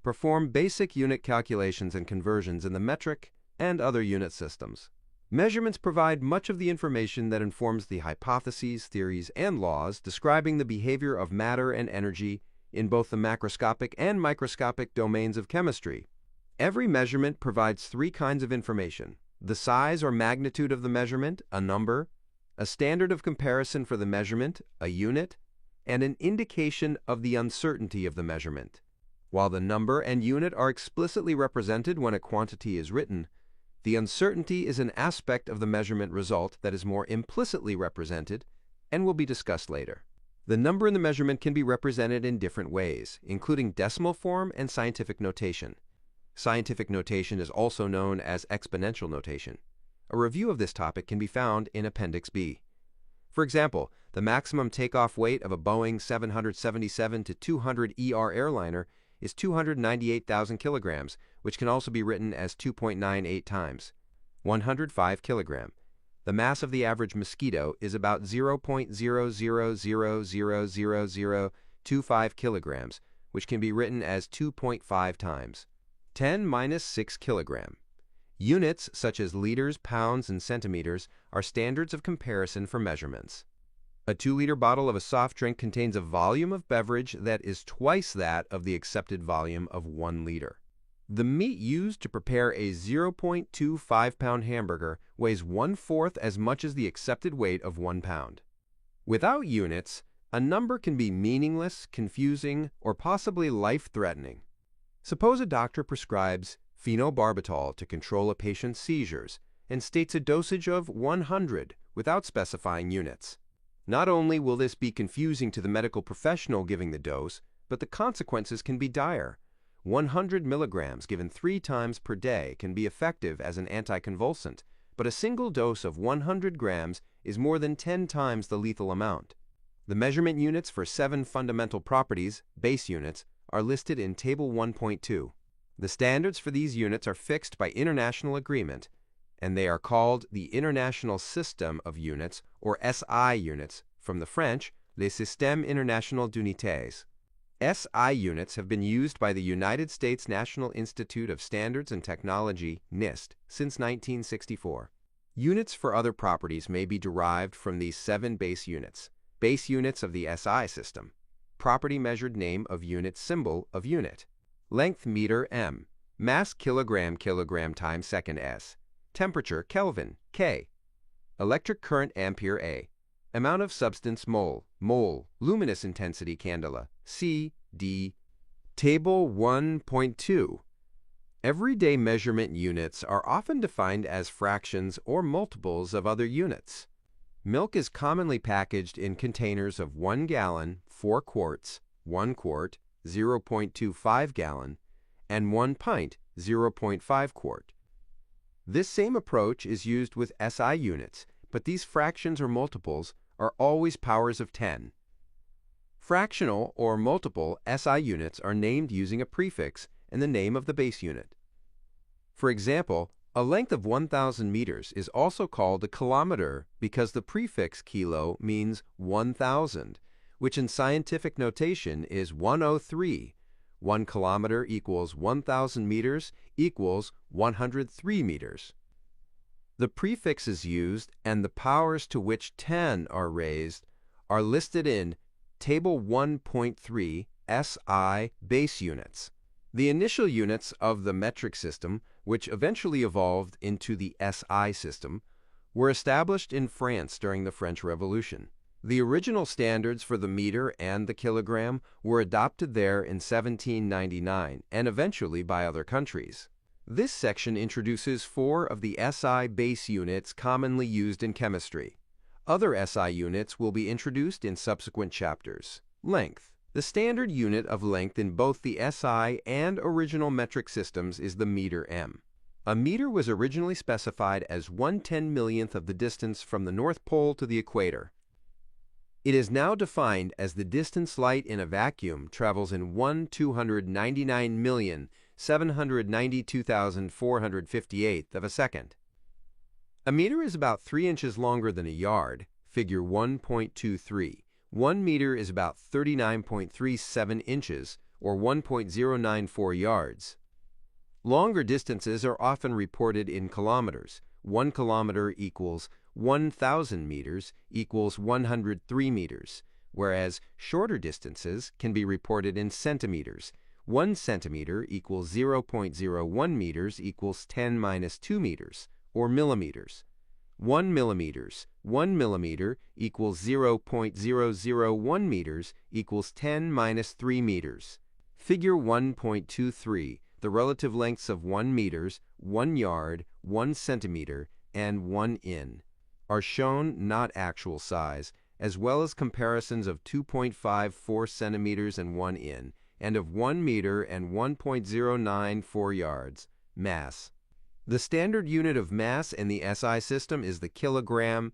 perform basic unit calculations and conversions in the metric and other unit systems. Measurements provide much of the information that informs the hypotheses, theories, and laws describing the behavior of matter and energy in both the macroscopic and microscopic domains of chemistry. Every measurement provides three kinds of information: the size or magnitude of the measurement, a number, a standard of comparison for the measurement, a unit, and an indication of the uncertainty of the measurement. While the number and unit are explicitly represented when a quantity is written, the uncertainty is an aspect of the measurement result that is more implicitly represented and will be discussed later. The number in the measurement can be represented in different ways, including decimal form and scientific notation. Scientific notation is also known as exponential notation. A review of this topic can be found in Appendix B. For example, the maximum takeoff weight of a Boeing 777-200ER airliner is 298,000 kilograms, which can also be written as 2.98 times 105 kilogram. The mass of the average mosquito is about 0.00000025 kilograms, which can be written as 2.5 times 10⁻⁶ kilogram. Units such as liters, pounds, and centimeters are standards of comparison for measurements. A 2-liter bottle of a soft drink contains a volume of beverage that is twice that of the accepted volume of 1 liter. The meat used to prepare a 0.25-pound hamburger weighs 1/4 as much as the accepted weight of 1 pound. Without units, a number can be meaningless, confusing, or possibly life-threatening. Suppose a doctor prescribes phenobarbital to control a patient's seizures and states a dosage of 100 without specifying units. Not only will this be confusing to the medical professional giving the dose, but the consequences can be dire. 100 milligrams given 3 times per day can be effective as an anticonvulsant, but a single dose of 100 grams is more than 10 times the lethal amount. The measurement units for 7 fundamental properties, base units, are listed in Table 1.2. The standards for these units are fixed by international agreement, and they are called the International System of Units, or SI units, from the French, Les Systèmes Internationaux d'Unités. SI units have been used by the United States National Institute of Standards and Technology, NIST, since 1964. Units for other properties may be derived from these 7 base units of the SI system: property measured name of unit, symbol of unit, length meter m, mass kilogram times second s, temperature Kelvin K, electric current ampere A, amount of substance mole, luminous intensity candela C, D. Table 1.2. Everyday measurement units are often defined as fractions or multiples of other units. Milk is commonly packaged in containers of 1 gallon, 4 quarts, 1 quart, 0.25 gallon, and 1 pint, 0.5 quart. This same approach is used with SI units, but these fractions or multiples are always powers of 10. Fractional or multiple SI units are named using a prefix and the name of the base unit. For example, a length of 1,000 meters is also called a kilometer because the prefix kilo means 1,000, which in scientific notation is 103. 1 kilometer equals 1,000 meters equals 103 meters. The prefixes used and the powers to which 10 are raised are listed in Table 1.3 SI base units. The initial units of the metric system, which eventually evolved into the SI system, were established in France during the French Revolution. The original standards for the meter and the kilogram were adopted there in 1799 and eventually by other countries. This section introduces 4 of the SI base units commonly used in chemistry. Other SI units will be introduced in subsequent chapters. Length. The standard unit of length in both the SI and original metric systems is the meter m. A meter was originally specified as 1/10,000,000th of the distance from the North Pole to the equator. It is now defined as the distance light in a vacuum travels in 1/299,792,458th of a second. A meter is about 3 inches longer than a yard, figure 1.23. 1 meter is about 39.37 inches, or 1.094 yards. Longer distances are often reported in kilometers. 1 kilometer equals 1,000 meters equals 103 meters, whereas shorter distances can be reported in centimeters. 1 centimeter equals 0.01 meters equals 10 minus 2 meters, or millimeters. 1 millimeter equals 0.001 meters equals 10 minus 3 meters. Figure 1.23, the relative lengths of 1 meters, 1 yard, 1 centimeter, and 1 in, are shown, not actual size, as well as comparisons of 2.54 centimeters and 1 in, and of 1 meter and 1.094 yards, mass. The standard unit of mass in the SI system is the kilogram.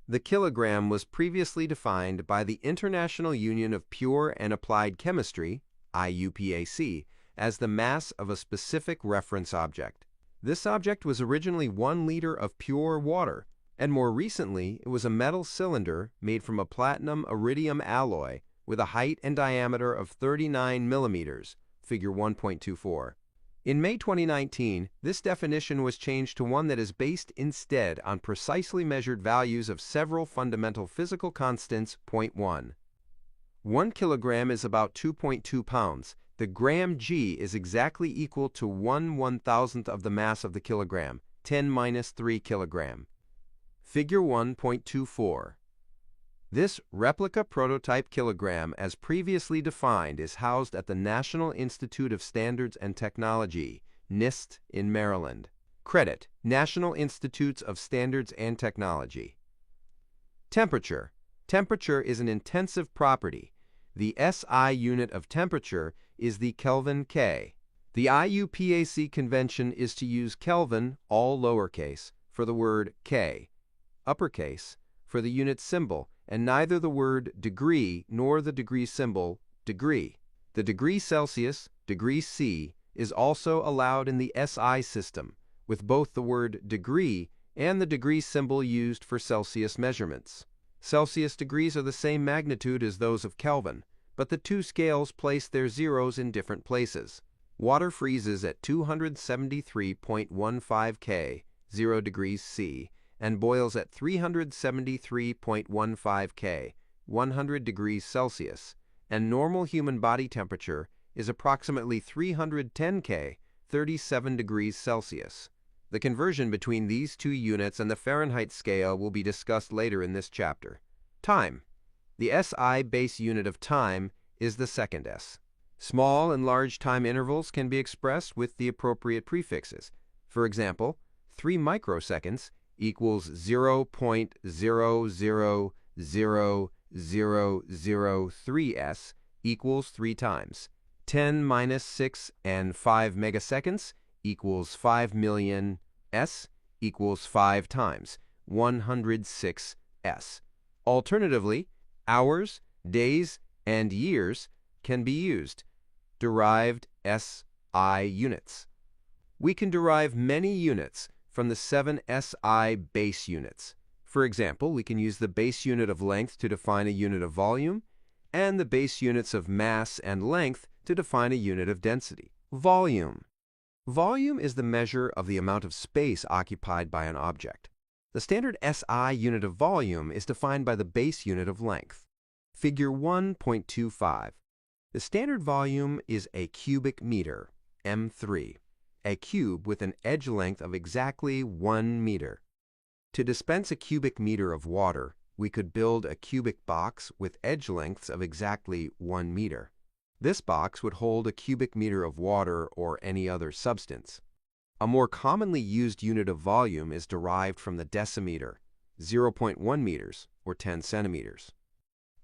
The kilogram was previously defined by the International Union of Pure and Applied Chemistry, IUPAC, as the mass of a specific reference object. This object was originally 1 liter of pure water, and more recently it was a metal cylinder made from a platinum-iridium alloy with a height and diameter of 39 millimeters, figure 1.24. In May 2019, this definition was changed to one that is based instead on precisely measured values of several fundamental physical constants. 1. 1 kilogram is about 2.2 pounds. The gram g is exactly equal to 1/1000th of the mass of the kilogram, 10 minus 3 kilogram. Figure 1.24. This replica prototype kilogram, as previously defined, is housed at the National Institute of Standards and Technology, NIST, in Maryland. Credit: National Institutes of Standards and Technology. Temperature. Temperature is an intensive property. The SI unit of temperature is the Kelvin K. The IUPAC convention is to use Kelvin, all lowercase, for the word K, uppercase, for the unit symbol, and neither the word degree nor the degree symbol degree. The degree Celsius, degree C, is also allowed in the SI system, with both the word degree and the degree symbol used for Celsius measurements. Celsius degrees are the same magnitude as those of Kelvin, but the two scales place their zeros in different places. Water freezes at 273.15 K, 0 degrees C, and boils at 373.15 K, 100 degrees Celsius, and normal human body temperature is approximately 310 K, 37 degrees Celsius. The conversion between these two units and the Fahrenheit scale will be discussed later in this chapter. Time. The SI base unit of time is the second S. Small and large time intervals can be expressed with the appropriate prefixes. For example, 3 microseconds equals 0.000003s equals 3 times. 10 minus 6 and 5 megaseconds equals 5 million s equals 5 times 106 s. Alternatively, hours, days, and years can be used. Derived SI units. We can derive many units from the 7 SI base units. For example, we can use the base unit of length to define a unit of volume, and the base units of mass and length to define a unit of density. Volume. Volume is the measure of the amount of space occupied by an object. The standard SI unit of volume is defined by the base unit of length. Figure 1.25. The standard volume is a cubic meter, M3, a cube with an edge length of exactly 1 meter. To dispense a cubic meter of water, we could build a cubic box with edge lengths of exactly 1 meter. This box would hold a cubic meter of water or any other substance. A more commonly used unit of volume is derived from the decimeter, 0.1 meters or 10 centimeters.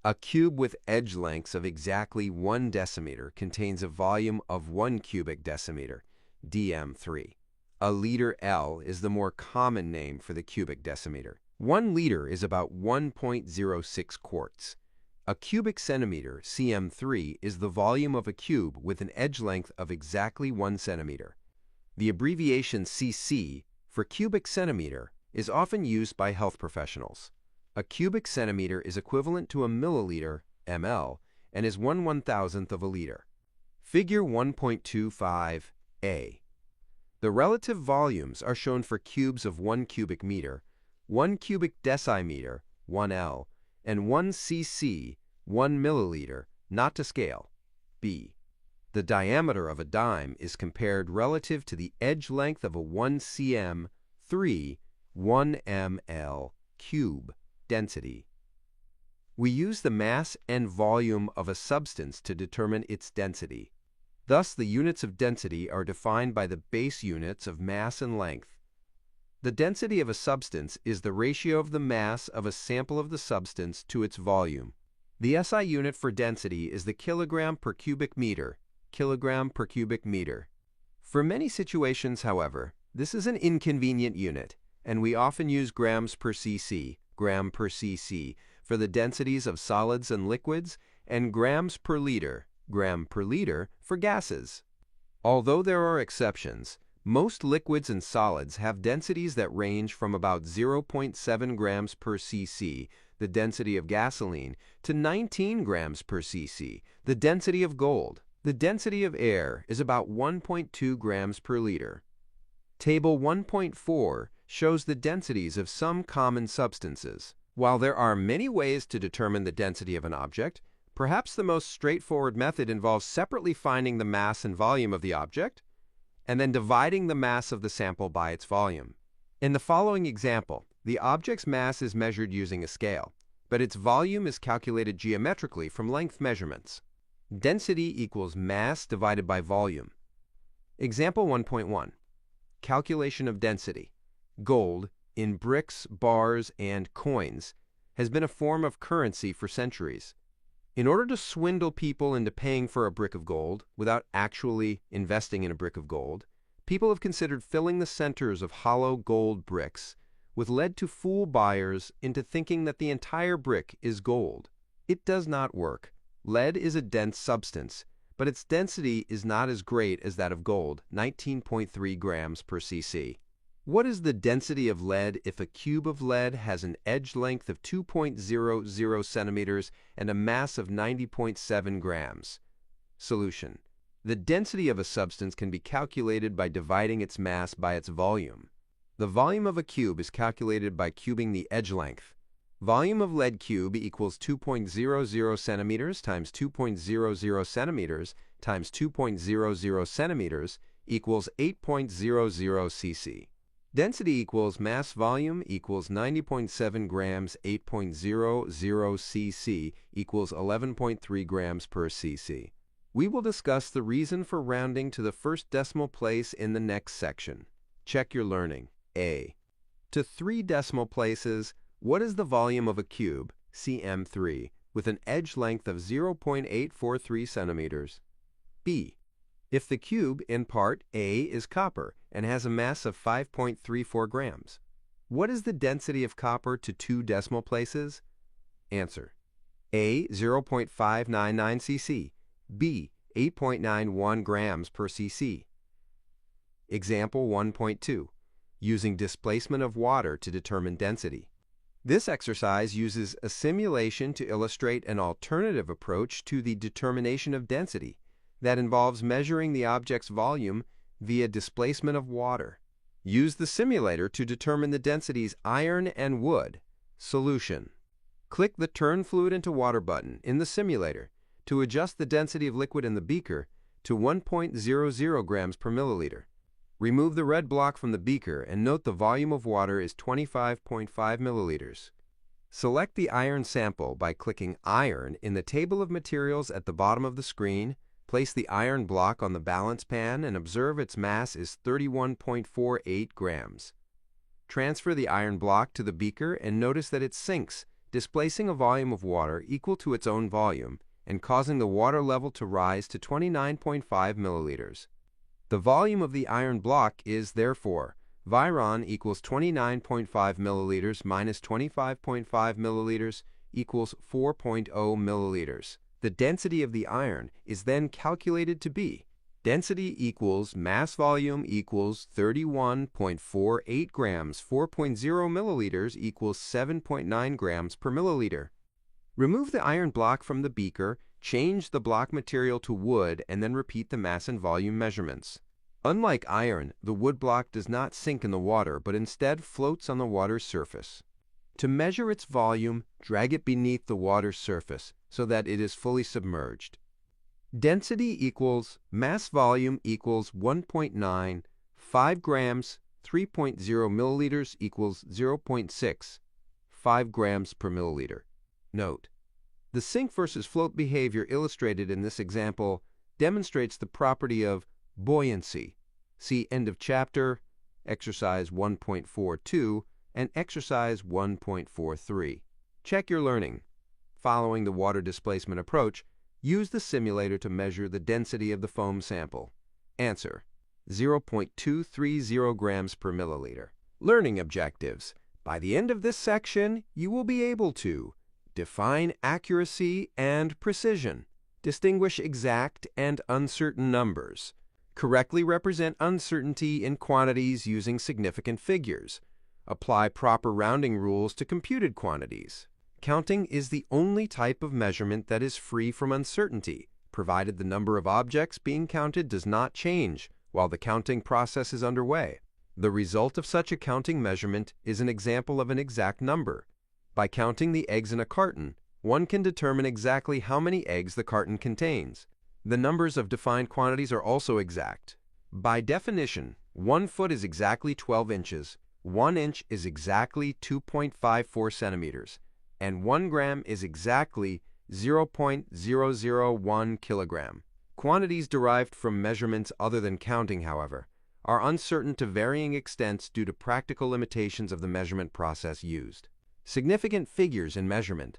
A cube with edge lengths of exactly 1 decimeter contains a volume of 1 cubic decimeter, dm3. A liter L is the more common name for the cubic decimeter. 1 liter is about 1.06 quarts. A cubic centimeter, cm3, is the volume of a cube with an edge length of exactly 1 centimeter. The abbreviation cc for cubic centimeter is often used by health professionals. A cubic centimeter is equivalent to a milliliter, ml, and is 1/1000th of a liter. Figure 1.25a. The relative volumes are shown for cubes of 1 cubic meter, 1 cubic decimeter, 1L, and 1 cc, 1 milliliter, not to scale, B. The diameter of a dime is compared relative to the edge length of a 1 cm, 3, 1 ml cube density. We use the mass and volume of a substance to determine its density. Thus, the units of density are defined by the base units of mass and length. The density of a substance is the ratio of the mass of a sample of the substance to its volume. The SI unit for density is the kilogram per cubic meter, kilogram per cubic meter. For many situations, however, this is an inconvenient unit, and we often use grams per cc, gram per cc, for the densities of solids and liquids, and grams per liter, gram per liter, for gases. Although there are exceptions, most liquids and solids have densities that range from about 0.7 grams per cc, the density of gasoline, to 19 grams per cc, the density of gold. The density of air is about 1.2 grams per liter. Table 1.4 shows the densities of some common substances. While there are many ways to determine the density of an object, perhaps the most straightforward method involves separately finding the mass and volume of the object, and then dividing the mass of the sample by its volume. In the following example, the object's mass is measured using a scale, but its volume is calculated geometrically from length measurements. Density equals mass divided by volume. Example 1.1. Calculation of density. Gold, in bricks, bars, and coins, has been a form of currency for centuries. In order to swindle people into paying for a brick of gold without actually investing in a brick of gold, people have considered filling the centers of hollow gold bricks with lead to fool buyers into thinking that the entire brick is gold. It does not work. Lead is a dense substance, but its density is not as great as that of gold, 19.3 grams per cc. What is the density of lead if a cube of lead has an edge length of 2.00 centimeters and a mass of 90.7 grams? Solution. The density of a substance can be calculated by dividing its mass by its volume. The volume of a cube is calculated by cubing the edge length. Volume of lead cube equals 2.00 centimeters times 2.00 centimeters times 2.00 centimeters equals 8.00 cc. Density equals mass volume equals 90.7 grams, 8.00 cc equals 11.3 grams per cc. We will discuss the reason for rounding to the first decimal place in the next section. Check your learning. A. To 3 decimal places, what is the volume of a cube, cm3, with an edge length of 0.843 centimeters? B. If the cube, in part A, is copper and has a mass of 5.34 grams, what is the density of copper to 2 decimal places? Answer. A. 0.599 cc. B. 8.91 grams per cc. Example 1.2. Using displacement of water to determine density. This exercise uses a simulation to illustrate an alternative approach to the determination of density that involves measuring the object's volume via displacement of water. Use the simulator to determine the densities iron and wood. Solution. Click the Turn Fluid into Water button in the simulator to adjust the density of liquid in the beaker to 1.00 grams per milliliter. Remove the red block from the beaker and note the volume of water is 25.5 milliliters. Select the iron sample by clicking Iron in the table of materials at the bottom of the screen. Place the iron block on the balance pan and observe its mass is 31.48 grams. Transfer the iron block to the beaker and notice that it sinks, displacing a volume of water equal to its own volume and causing the water level to rise to 29.5 milliliters. The volume of the iron block is, therefore, Viron equals 29.5 milliliters minus 25.5 milliliters equals 4.0 milliliters. The density of the iron is then calculated to be density equals mass volume equals 31.48 grams, 4.0 milliliters equals 7.9 grams per milliliter. Remove the iron block from the beaker, change the block material to wood, and then repeat the mass and volume measurements. Unlike iron, the wood block does not sink in the water, but instead floats on the water's surface. To measure its volume, drag it beneath the water's surface so that it is fully submerged. Density equals mass volume equals 1.9, 5 grams, 3.0 milliliters equals 0.6, 5 grams per milliliter. Note: the sink versus float behavior illustrated in this example demonstrates the property of buoyancy. See end of chapter, exercise 1.42 and exercise 1.43. Check your learning. Following the water displacement approach, use the simulator to measure the density of the foam sample. Answer: 0.230 grams per milliliter. Learning objectives. By the end of this section, you will be able to define accuracy and precision, distinguish exact and uncertain numbers, correctly represent uncertainty in quantities using significant figures, apply proper rounding rules to computed quantities. Counting is the only type of measurement that is free from uncertainty, provided the number of objects being counted does not change while the counting process is underway. The result of such a counting measurement is an example of an exact number. By counting the eggs in a carton, one can determine exactly how many eggs the carton contains. The numbers of defined quantities are also exact. By definition, 1 foot is exactly 12 inches, 1 inch is exactly 2.54 centimeters, and 1 gram is exactly 0.001 kilogram. Quantities derived from measurements other than counting, however, are uncertain to varying extents due to practical limitations of the measurement process used. Significant figures in measurement.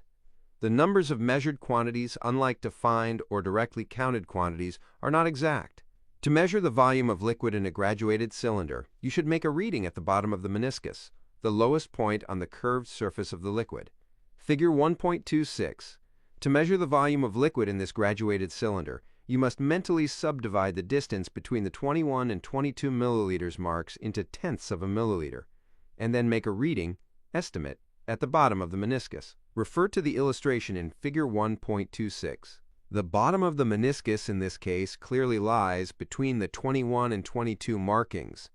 The numbers of measured quantities, unlike defined or directly counted quantities, are not exact. To measure the volume of liquid in a graduated cylinder, you should make a reading at the bottom of the meniscus, the lowest point on the curved surface of the liquid. Figure 1.26. To measure the volume of liquid in this graduated cylinder, you must mentally subdivide the distance between the 21 and 22 milliliters marks into tenths of a milliliter, and then make a reading, estimate, at the bottom of the meniscus. Refer to the illustration in Figure 1.26. The bottom of the meniscus in this case clearly lies between the 21 and 22 markings,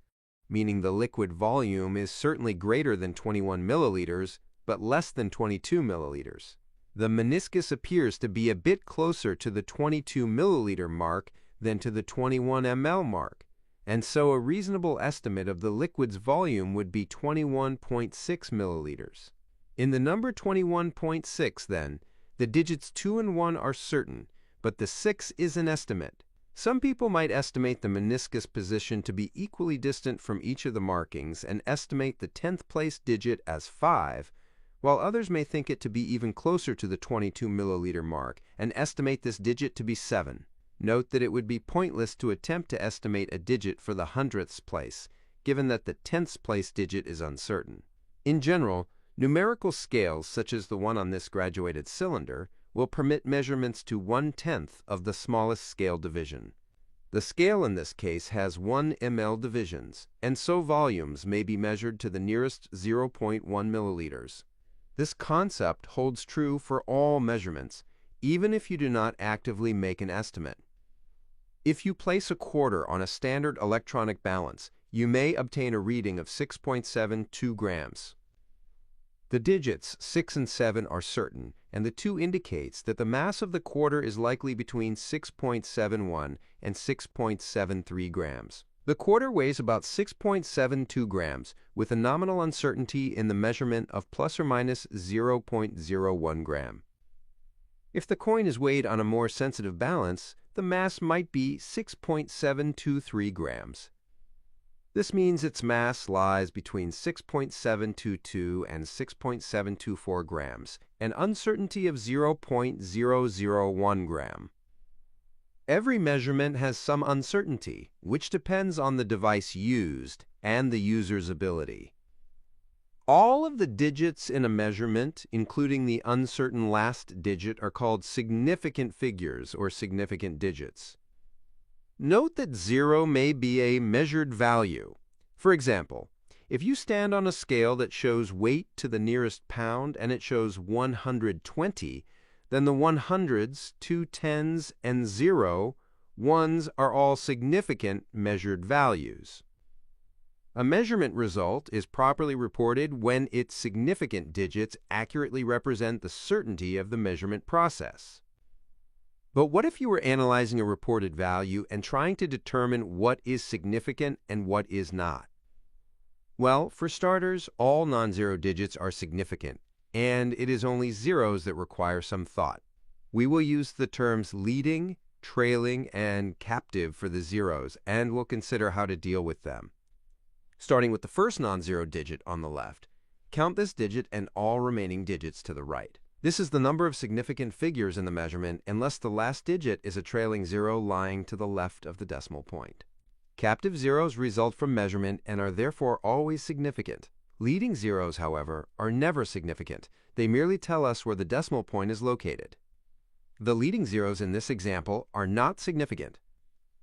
meaning the liquid volume is certainly greater than 21 milliliters, but less than 22 milliliters. The meniscus appears to be a bit closer to the 22 milliliter mark than to the 21 ml mark, and so a reasonable estimate of the liquid's volume would be 21.6 milliliters. In the number 21.6, then, the digits 2 and 1 are certain, but the 6 is an estimate. Some people might estimate the meniscus position to be equally distant from each of the markings and estimate the 10th place digit as 5, while others may think it to be even closer to the 22 milliliter mark and estimate this digit to be 7. Note that it would be pointless to attempt to estimate a digit for the 100th place, given that the 10th place digit is uncertain. In general, numerical scales, such as the one on this graduated cylinder, will permit measurements to 1/10 of the smallest scale division. The scale in this case has 1 ml divisions, and so volumes may be measured to the nearest 0.1 milliliters. This concept holds true for all measurements, even if you do not actively make an estimate. If you place a quarter on a standard electronic balance, you may obtain a reading of 6.72 grams. The digits 6 and 7 are certain, and the 2 indicates that the mass of the quarter is likely between 6.71 and 6.73 grams. The quarter weighs about 6.72 grams, with a nominal uncertainty in the measurement of plus or minus 0.01 gram. If the coin is weighed on a more sensitive balance, the mass might be 6.723 grams. This means its mass lies between 6.722 and 6.724 grams, an uncertainty of 0.001 gram. Every measurement has some uncertainty, which depends on the device used and the user's ability. All of the digits in a measurement, including the uncertain last digit, are called significant figures or significant digits. Note that 0 may be a measured value. For example, if you stand on a scale that shows weight to the nearest pound and it shows 120, then the 100s, 2 10s, and 0 ones are all significant measured values. A measurement result is properly reported when its significant digits accurately represent the certainty of the measurement process. But what if you were analyzing a reported value and trying to determine what is significant and what is not? Well, for starters, all non-zero digits are significant, and it is only zeros that require some thought. We will use the terms leading, trailing, and captive for the zeros, and we'll consider how to deal with them. Starting with the first non-zero digit on the left, count this digit and all remaining digits to the right. This is the number of significant figures in the measurement unless the last digit is a trailing zero lying to the left of the decimal point. Captive zeros result from measurement and are therefore always significant. Leading zeros, however, are never significant. They merely tell us where the decimal point is located. The leading zeros in this example are not significant.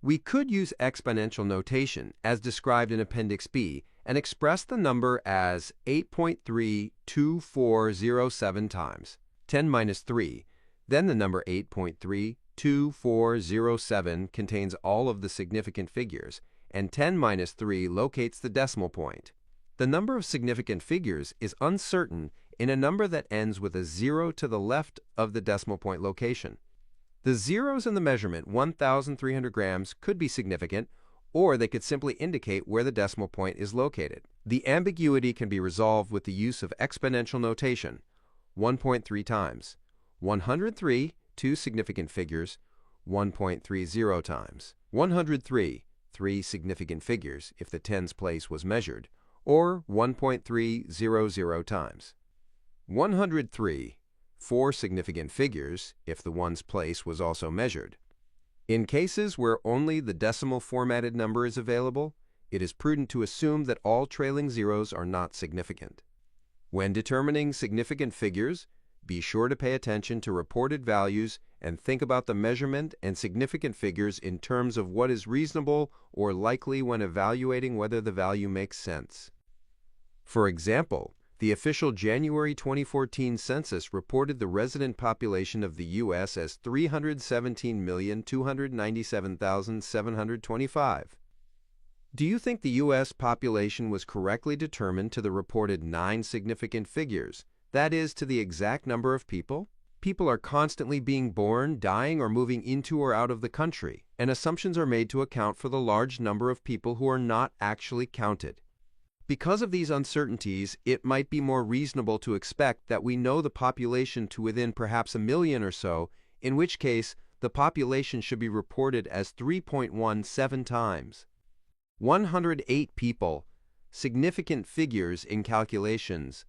We could use exponential notation, as described in Appendix B, and express the number as 8.32407 times 10 minus 3. Then the number 8.32407 contains all of the significant figures, and 10 minus 3 locates the decimal point. The number of significant figures is uncertain in a number that ends with a 0 to the left of the decimal point location. The zeros in the measurement 1,300 grams could be significant, or they could simply indicate where the decimal point is located. The ambiguity can be resolved with the use of exponential notation. 1.3 times. 103, two significant figures, 1.30 times. 103, three significant figures if the tens place was measured, or 1.300 times. 103, four significant figures if the ones place was also measured. In cases where only the decimal formatted number is available, it is prudent to assume that all trailing zeros are not significant. When determining significant figures, be sure to pay attention to reported values and think about the measurement and significant figures in terms of what is reasonable or likely when evaluating whether the value makes sense. For example, the official January 2014 census reported the resident population of the U.S. as 317,297,725. Do you think the U.S. population was correctly determined to the reported 9 significant figures, that is, to the exact number of people? People are constantly being born, dying, or moving into or out of the country, and assumptions are made to account for the large number of people who are not actually counted. Because of these uncertainties, it might be more reasonable to expect that we know the population to within perhaps 1 million or so, in which case the population should be reported as 3.17 times. 108 people, significant figures in calculations.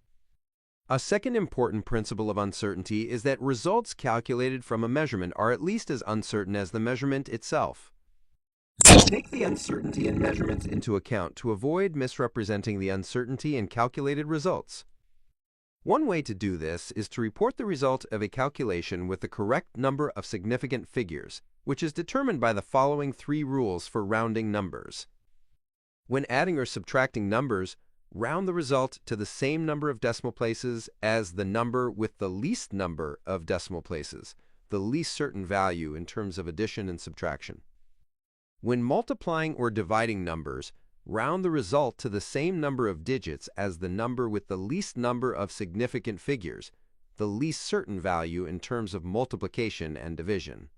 A second important principle of uncertainty is that results calculated from a measurement are at least as uncertain as the measurement itself. Take the uncertainty in measurements into account to avoid misrepresenting the uncertainty in calculated results. One way to do this is to report the result of a calculation with the correct number of significant figures, which is determined by the following 3 rules for rounding numbers. When adding or subtracting numbers, round the result to the same number of decimal places as the number with the least number of decimal places, the least certain value in terms of addition and subtraction. When multiplying or dividing numbers, round the result to the same number of digits as the number with the least number of significant figures, the least certain value in terms of multiplication and division.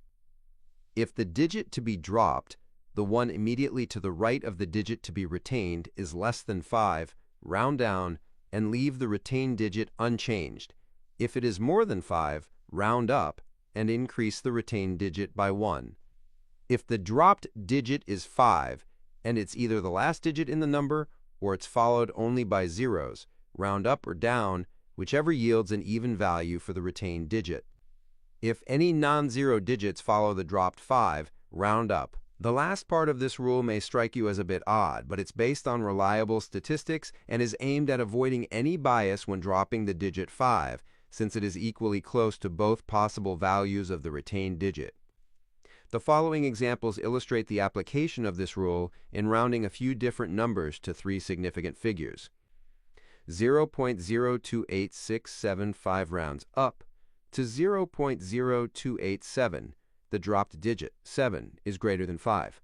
If the digit to be dropped, the one immediately to the right of the digit to be retained is less than 5, round down, and leave the retained digit unchanged. If it is more than 5, round up and increase the retained digit by 1. If the dropped digit is 5, and it's either the last digit in the number or it's followed only by zeros, round up or down, whichever yields an even value for the retained digit. If any non-zero digits follow the dropped 5, round up. The last part of this rule may strike you as a bit odd, but it's based on reliable statistics and is aimed at avoiding any bias when dropping the digit 5, since it is equally close to both possible values of the retained digit. The following examples illustrate the application of this rule in rounding a few different numbers to 3 significant figures. 0.028675 rounds up to 0.0287. The dropped digit, 7, is greater than 5.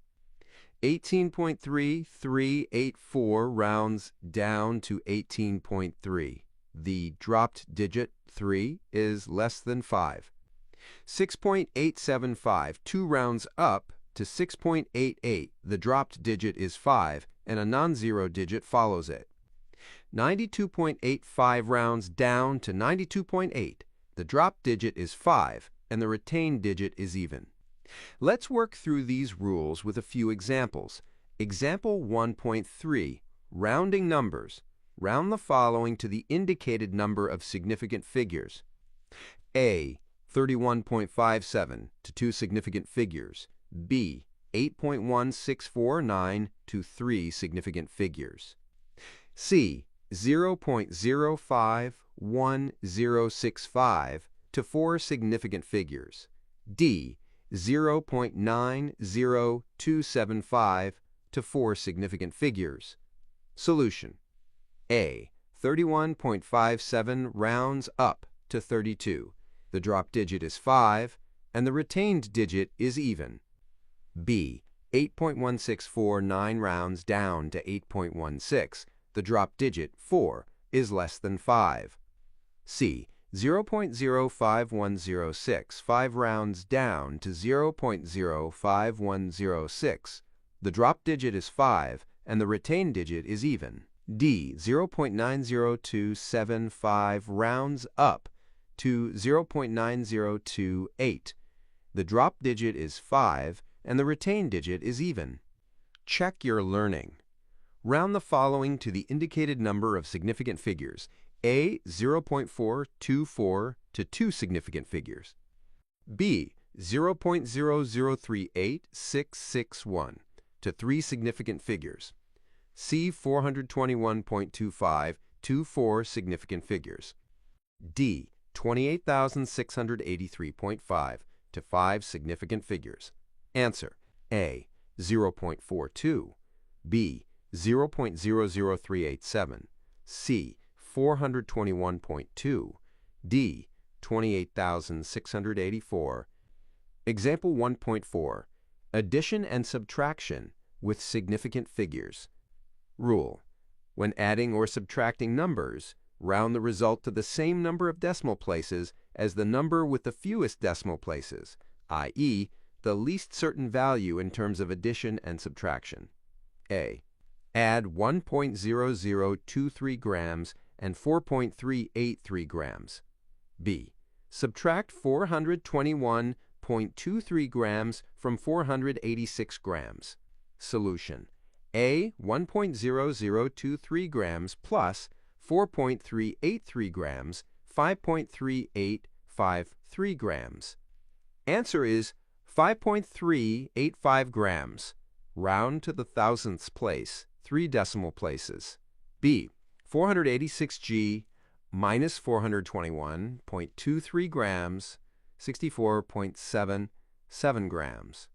18.3384 rounds down to 18.3. The dropped digit, 3, is less than 5. 6.875, 2 rounds up to 6.88. The dropped digit is 5, and a non-zero digit follows it. 92.85 rounds down to 92.8. The dropped digit is 5, and the retained digit is even. Let's work through these rules with a few examples. Example 1.3, rounding numbers. Round the following to the indicated number of significant figures. A, 31.57 to 2 significant figures. B, 8.1649 to 3 significant figures. C, 0.051065 to 4 significant figures. D, 0.90275 to 4 significant figures. Solution. A, 31.57 rounds up to 32. The dropped digit is 5, and the retained digit is even. B, 8.1649 rounds down to 8.16. The dropped digit, 4, is less than 5. C, 0.05106, rounds down to 0.05106. The dropped digit is 5, and the retained digit is even. D, 0.90275 rounds up to 0.9028. The dropped digit is 5, and the retained digit is even. Check your learning. Round the following to the indicated number of significant figures. A, 0.424 to 2 significant figures. B, 0.0038661 to 3 significant figures. C, 421.25 to 4 significant figures. D, 28,683.5 to 5 significant figures. Answer. A, 0.42. B, 0.00387. C, 421.2. D, 28,684. Example 1.4. Addition and subtraction with significant figures. Rule. When adding or subtracting numbers, round the result to the same number of decimal places as the number with the fewest decimal places, i.e., the least certain value in terms of addition and subtraction. A. Add 1.0023 grams and 4.383 grams. B. Subtract 421.23 grams from 486 grams. Solution. A, 1.0023 grams plus 4.383 grams, 5.3853 grams. Answer is 5.385 grams. Round to the thousandths place, 3 decimal places. B, 486g minus 421.23 grams, 64.77 grams.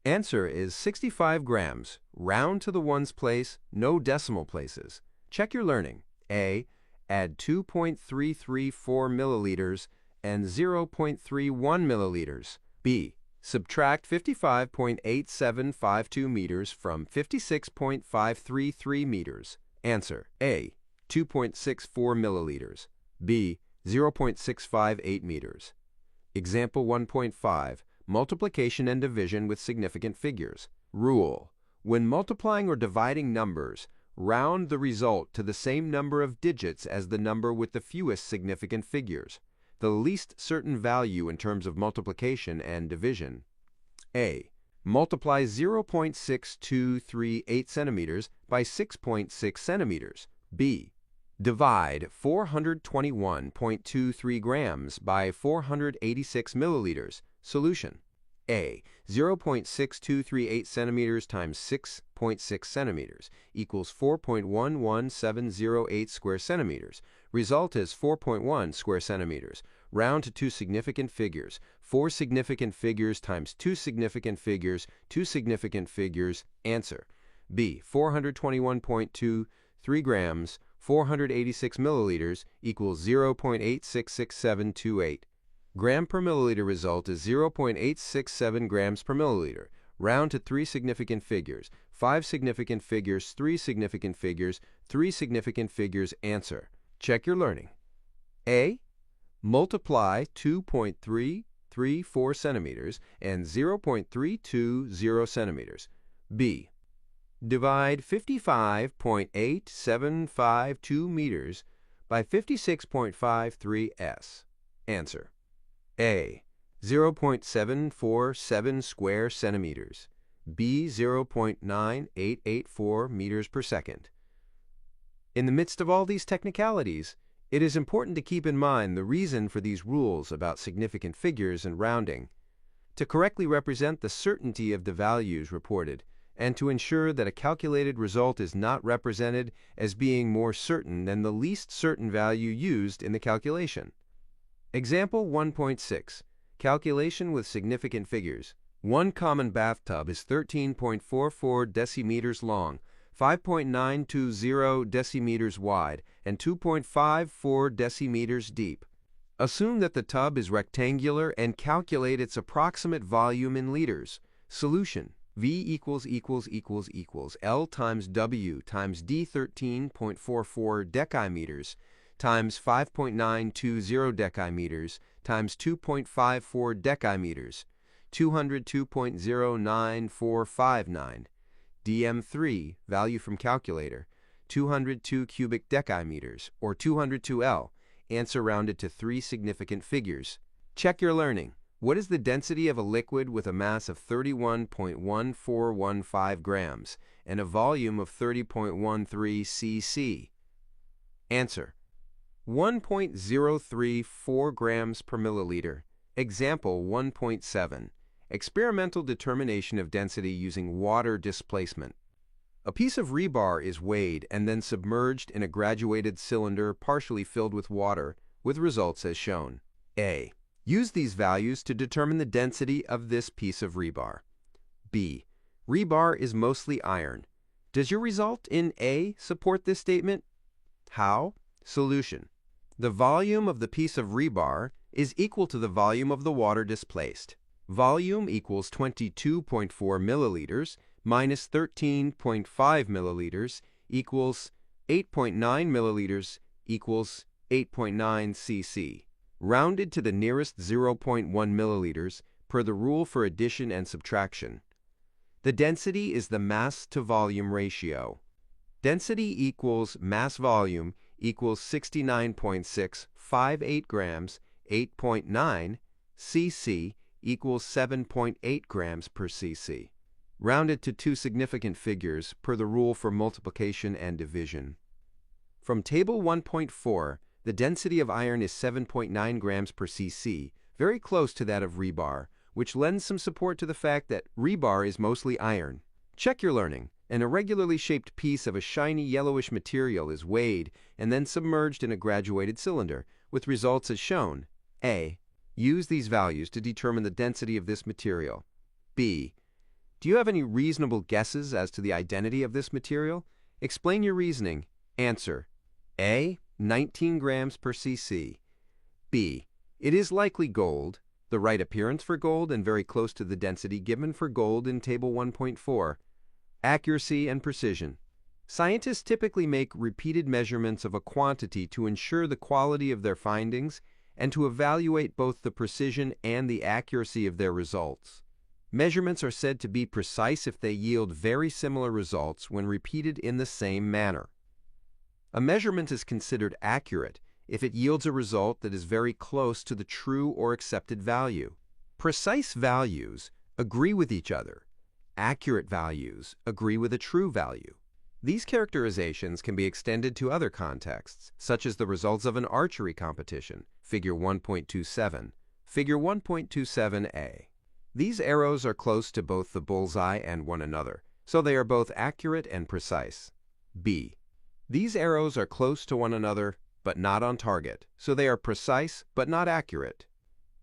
Answer is 65 grams. Round to the ones place, no decimal places. Check your learning. A, add 2.334 milliliters and 0.31 milliliters. B, subtract 55.8752 meters from 56.533 meters. Answer. A, 2.64 milliliters. B, 0.658 meters. Example 1.5. multiplication and division with significant figures. Rule: when multiplying or dividing numbers, round the result to the same number of digits as the number with the fewest significant figures, the least certain value in terms of multiplication and division. A. Multiply 0.6238 centimeters by 6.6 centimeters. B. Divide 421.23 grams by 486 milliliters. Solution: A. 0.6238 centimeters times 6.6 centimeters equals 4.11708 square centimeters. Result is 4.1 square centimeters. Round to two significant figures. 4 significant figures times 2 significant figures, 2 significant figures. Answer: B. 421.23 grams, 486 milliliters equals 0.866728. Gram per milliliter result is 0.867 grams per milliliter. Round to 3 significant figures. 5 significant figures, 3 significant figures, 3 significant figures. Answer: check your learning. A. Multiply 2.334 centimeters and 0.320 centimeters. B. Divide 55.8752 meters by 56.53 s. Answer: A. 0.747 square centimeters. B. 0.9884 meters per second. In the midst of all these technicalities, it is important to keep in mind the reason for these rules about significant figures and rounding. To correctly represent the certainty of the values reported, and to ensure that a calculated result is not represented as being more certain than the least certain value used in the calculation. Example 1.6. Calculation with significant figures. One common bathtub is 13.44 decimeters long, 5.920 decimeters wide, and 2.54 decimeters deep. Assume that the tub is rectangular and calculate its approximate volume in liters. Solution: V equals L times W times D 13.44 decimeters times 5.920 decimeters times 2.54 decimeters, 202.09459. DM3, value from calculator, 202 cubic decimeters, or 202 L. Answer rounded to 3 significant figures. Check your learning. What is the density of a liquid with a mass of 31.1415 grams and a volume of 30.13 cc? Answer: 1.034 grams per milliliter. Example 1.7. Experimental determination of density using water displacement. A piece of rebar is weighed and then submerged in a graduated cylinder partially filled with water, with results as shown. A. Use these values to determine the density of this piece of rebar. B. Rebar is mostly iron. Does your result in A support this statement? How? Solution: the volume of the piece of rebar is equal to the volume of the water displaced. Volume equals 22.4 milliliters minus 13.5 milliliters equals 8.9 milliliters equals 8.9 cc. Rounded to the nearest 0.1 milliliters per the rule for addition and subtraction. The density is the mass to volume ratio. Density equals mass volume equals 69.658 grams, 8.9 cc equals 7.8 grams per cc. Rounded to 2 significant figures per the rule for multiplication and division. From Table 1.4, the density of iron is 7.9 grams per cc, very close to that of rebar, which lends some support to the fact that rebar is mostly iron. Check your learning. An irregularly shaped piece of a shiny yellowish material is weighed and then submerged in a graduated cylinder, with results as shown. A. Use these values to determine the density of this material. B. Do you have any reasonable guesses as to the identity of this material? Explain your reasoning. Answer: A. 19 grams per cc. B. It is likely gold, the right appearance for gold and very close to the density given for gold in Table 1.4. Accuracy and precision. Scientists typically make repeated measurements of a quantity to ensure the quality of their findings and to evaluate both the precision and the accuracy of their results. Measurements are said to be precise if they yield very similar results when repeated in the same manner. A measurement is considered accurate if it yields a result that is very close to the true or accepted value. Precise values agree with each other. Accurate values agree with a true value. These characterizations can be extended to other contexts, such as the results of an archery competition, Figure 1.27, Figure 1.27a. These arrows are close to both the bullseye and one another, so they are both accurate and precise. B. These arrows are close to one another, but not on target, so they are precise but not accurate.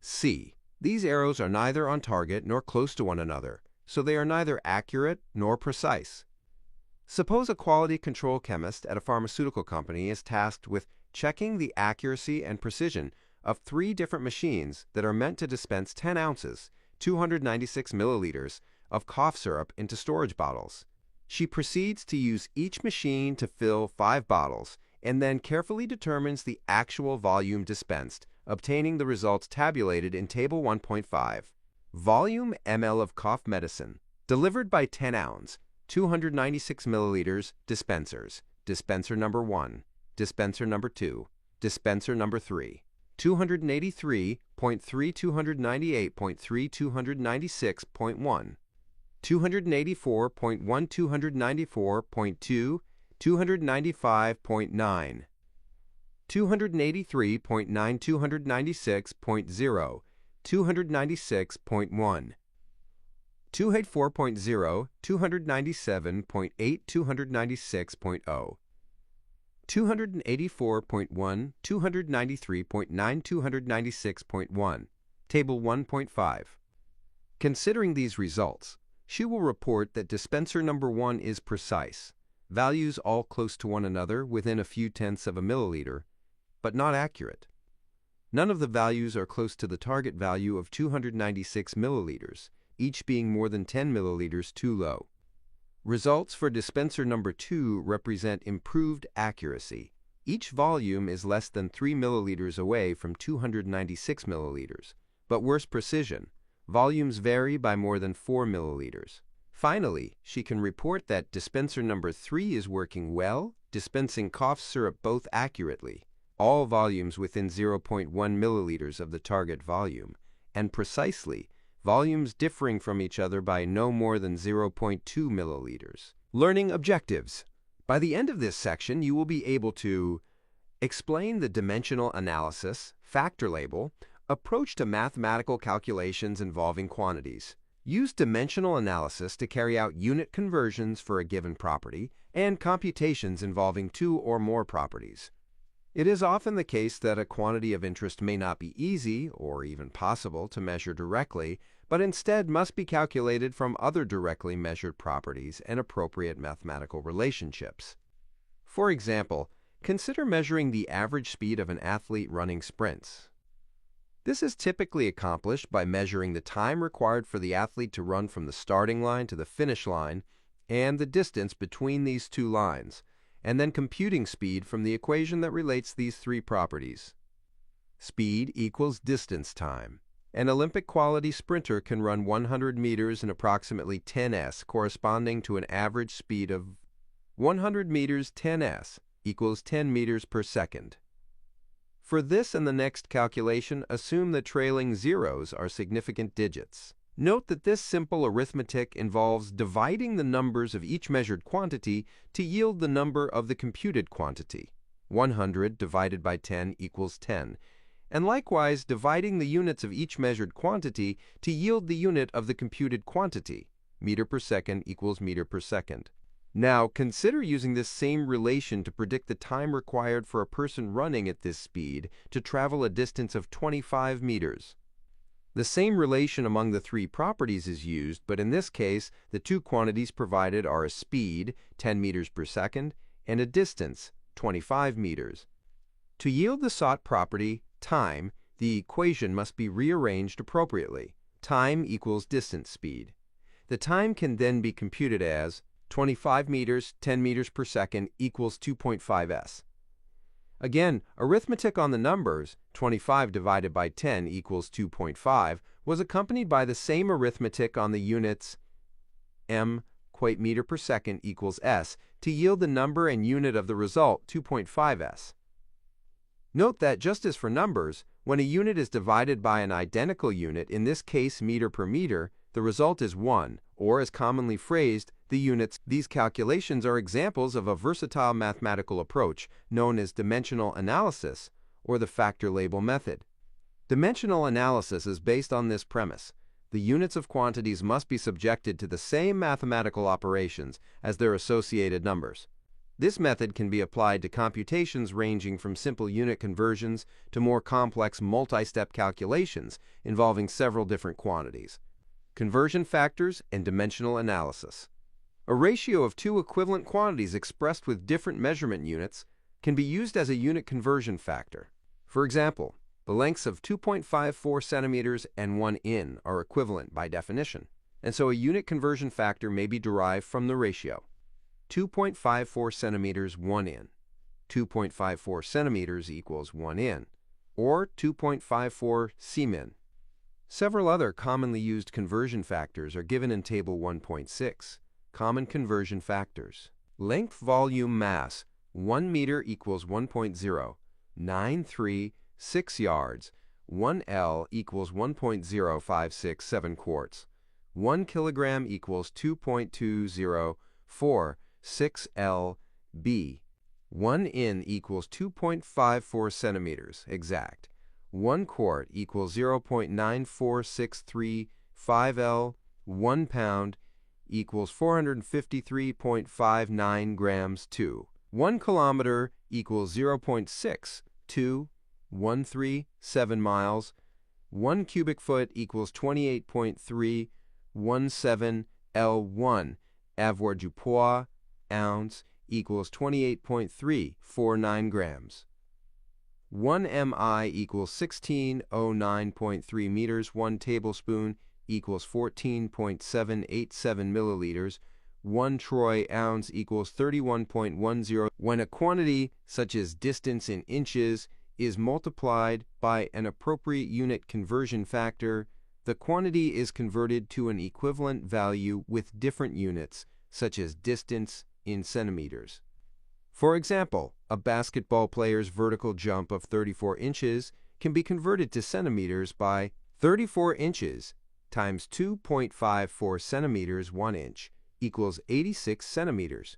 C. These arrows are neither on target nor close to one another, so they are neither accurate nor precise. Suppose a quality control chemist at a pharmaceutical company is tasked with checking the accuracy and precision of 3 different machines that are meant to dispense 10 ounces, 296 milliliters, of cough syrup into storage bottles. She proceeds to use each machine to fill 5 bottles and then carefully determines the actual volume dispensed, obtaining the results tabulated in Table 1.5. Volume ml of cough medicine, delivered by 10 ounce, 296 milliliters dispensers, dispenser number 1, dispenser number 2, dispenser number 3, 283.3, 298.3, 296.1, 284.1, 294.2, 295.9, 283.9, 296.0, 296.1, 284.0, 297.8, 296.0, 284.1, 293.9, 296.1, Table 1.5. Considering these results, she will report that dispenser number 1 is precise, values all close to one another within a few tenths of a milliliter, but not accurate. None of the values are close to the target value of 296 milliliters, each being more than 10 milliliters too low. Results for dispenser number 2 represent improved accuracy. Each volume is less than 3 milliliters away from 296 milliliters, but worse precision. Volumes vary by more than 4 milliliters. Finally, she can report that dispenser number 3 is working well, dispensing cough syrup both accurately, all volumes within 0.1 milliliters of the target volume, and precisely, volumes differing from each other by no more than 0.2 milliliters. Learning objectives. By the end of this section, you will be able to explain the dimensional analysis, factor label, approach to mathematical calculations involving quantities, use dimensional analysis to carry out unit conversions for a given property, and computations involving 2 or more properties. It is often the case that a quantity of interest may not be easy, or even possible, to measure directly, but instead must be calculated from other directly measured properties and appropriate mathematical relationships. For example, consider measuring the average speed of an athlete running sprints. This is typically accomplished by measuring the time required for the athlete to run from the starting line to the finish line and the distance between these 2 lines, and then computing speed from the equation that relates these 3 properties. Speed equals distance time. An Olympic quality sprinter can run 100 meters in approximately 10s, corresponding to an average speed of 100 meters 10s equals 10 meters per second. For this and the next calculation, assume the trailing zeros are significant digits. Note that this simple arithmetic involves dividing the numbers of each measured quantity to yield the number of the computed quantity. 100 divided by 10 equals 10, and likewise dividing the units of each measured quantity to yield the unit of the computed quantity. Meter per second equals meter per second. Now, consider using this same relation to predict the time required for a person running at this speed to travel a distance of 25 meters. The same relation among the 3 properties is used, but in this case, the 2 quantities provided are a speed, 10 meters per second, and a distance, 25 meters. To yield the sought property, time, the equation must be rearranged appropriately. Time equals distance speed. The time can then be computed as 25 meters, 10 meters per second equals 2.5s. Again, arithmetic on the numbers 25 divided by 10 equals 2.5 was accompanied by the same arithmetic on the units m, meter per second equals s to yield the number and unit of the result 2.5s. Note that just as for numbers, when a unit is divided by an identical unit, in this case meter per meter, the result is 1, or as commonly phrased, the units. These calculations are examples of a versatile mathematical approach known as dimensional analysis or the factor label method. Dimensional analysis is based on this premise. The units of quantities must be subjected to the same mathematical operations as their associated numbers. This method can be applied to computations ranging from simple unit conversions to more complex multi-step calculations involving several different quantities. Conversion factors and dimensional analysis. A ratio of two equivalent quantities expressed with different measurement units can be used as a unit conversion factor. For example, the lengths of 2.54 centimeters and 1 in are equivalent by definition, and so a unit conversion factor may be derived from the ratio 2.54 centimeters 1 in. 2.54 centimeters equals 1 in, or 2.54 cmin. Several other commonly used conversion factors are given in Table 1.6. Common conversion factors. Length, volume, mass. 1 meter equals 1.0936 yards. 1 L equals 1.0567 quarts. 1 kilogram equals 2.2046 lb. 1 in equals 2.54 centimeters exact. 1 quart equals 0.9463 L. 1 pound equals 453.59 grams 2. 1 kilometer equals 0.6217 miles. 1 cubic foot equals 28.317 L1. Avoirdupois ounce equals 28.349 grams. 1 mi equals 1609.3 meters. 1 tablespoon equals 14.787 milliliters. 1 troy ounce equals 31.10. When a quantity, such as distance in inches, is multiplied by an appropriate unit conversion factor, the quantity is converted to an equivalent value with different units, such as distance in centimeters. For example, a basketball player's vertical jump of 34 inches can be converted to centimeters by 34 inches times 2.54 centimeters 1 inch equals 86 centimeters.